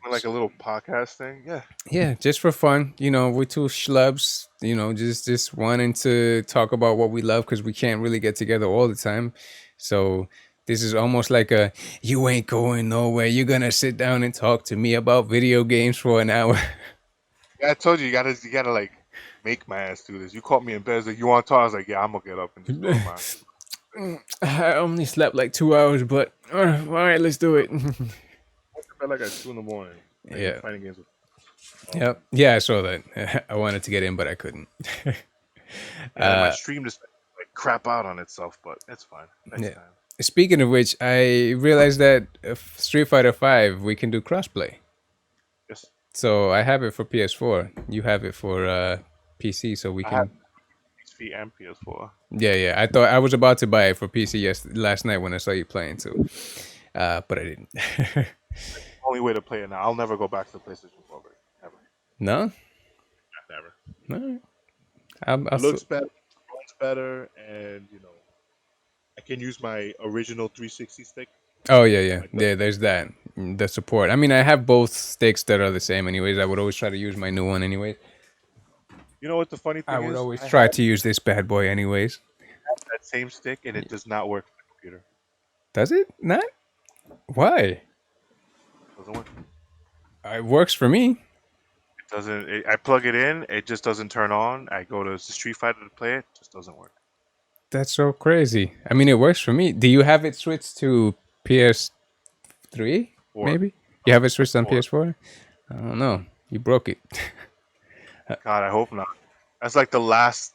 like a little podcast thing. Yeah, Yeah, just for fun. We're two schlubs, just wanting to talk about what we love because we can't really get together all the time. So this is almost like a you ain't going nowhere. You're gonna sit down and talk to me about video games for an hour. yeah. I told you, you gotta like make my ass do this. You caught me in bed. Like, you want to talk? I was like, yeah, I'm gonna get up and just go to my. I only slept like 2 hours, but all right, let's do it. I went to bed like at 2 in the morning, playing Yeah. fighting games with. Oh, Yep. Yeah, I saw that. I wanted to get in, but I couldn't. yeah, my uh, stream just like crap out on itself, but it's fine. Next yeah. time. Speaking of which, I realized that Street Fighter Five we can do crossplay. Yes, So I have it for PS4. You have it for PC, so we I have can. PSP and PS4. Yeah, yeah. I thought I was about to buy it for PC last night when I saw you playing too, but I didn't. Only way to play it now. I'll never go back to the PlayStation 4 version. Never. No, Never. no. I'll Looks better, runs better, and I can use my original 360 stick. Oh yeah, yeah, Like the yeah. There's that. The support. I mean, I have both sticks that are the same. Anyways, I would always try to use my new one. Anyways, you know what the funny I thing would is? always I try have to use this bad boy. Anyways, that same stick and it does not work on the computer. does it not? Why? It doesn't work. It works for me. It doesn't. I plug it in. It just doesn't turn on. I go to Street Fighter to play it. It just doesn't work. That's so crazy. I mean, it works for me. Do you have it switched to PS3? Or Maybe you have it switched on or PS4. I don't know. You broke it. God, I hope not. That's like the last.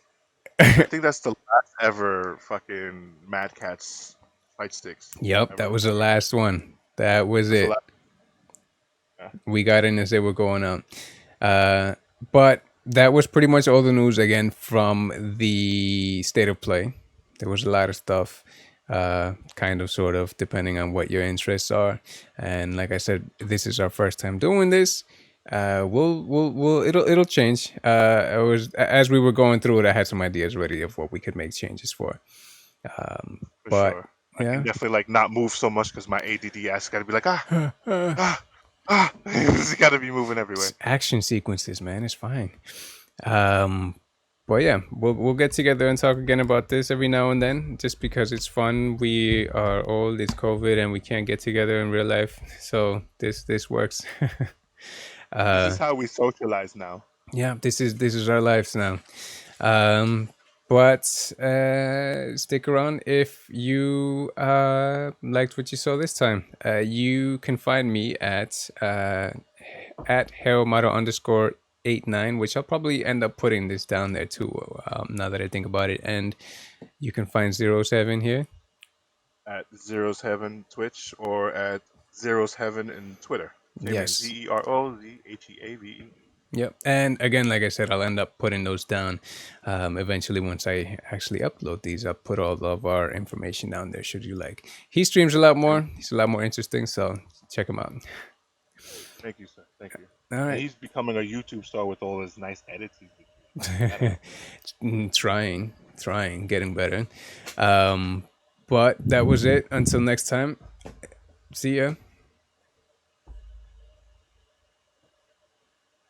I think that's the last ever fucking Mad Catz fight sticks Yep, that ever. was the last one. That was That's the it. last. Yeah. We got in as they were going out. But that was pretty much all the news again from the state of play. There was a lot of stuff, kind of, sort of, depending on what your interests are. And like I said, this is our first time doing this. It'll change. I was as we were going through it, I had some ideas ready of what we could make changes for. For But sure. I can yeah, definitely like not move so much because my ADD ass got to be like ah it's got to be moving everywhere. it's action sequences, man. It's fine. Um, but yeah, we'll get together and talk again about this every now and then, just because it's fun. We are old, it's COVID, and we can't get together in real life, so this works. This uh, is how we socialize now. yeah, this is our lives now. Um, but stick around if you liked what you saw this time. You can find me at Haromato 89, which I'll probably end up putting this down there too. Now that I think about it, and you can find ZerozHeaven here. At Zero's Heaven Twitch or at Zero's Heaven in Twitter. Same name, Yes. ZerozHeave. Yep. And again, like I said, I'll end up putting those down eventually once I actually upload these. I'll put all of our information down there. Should you like? He streams a lot more. He's a lot more interesting. So check him out. Thank you, sir. Thank you. All And right. he's becoming a YouTube star with all his nice edits he's doing. Trying, getting better. But that was it. Until next time. See ya.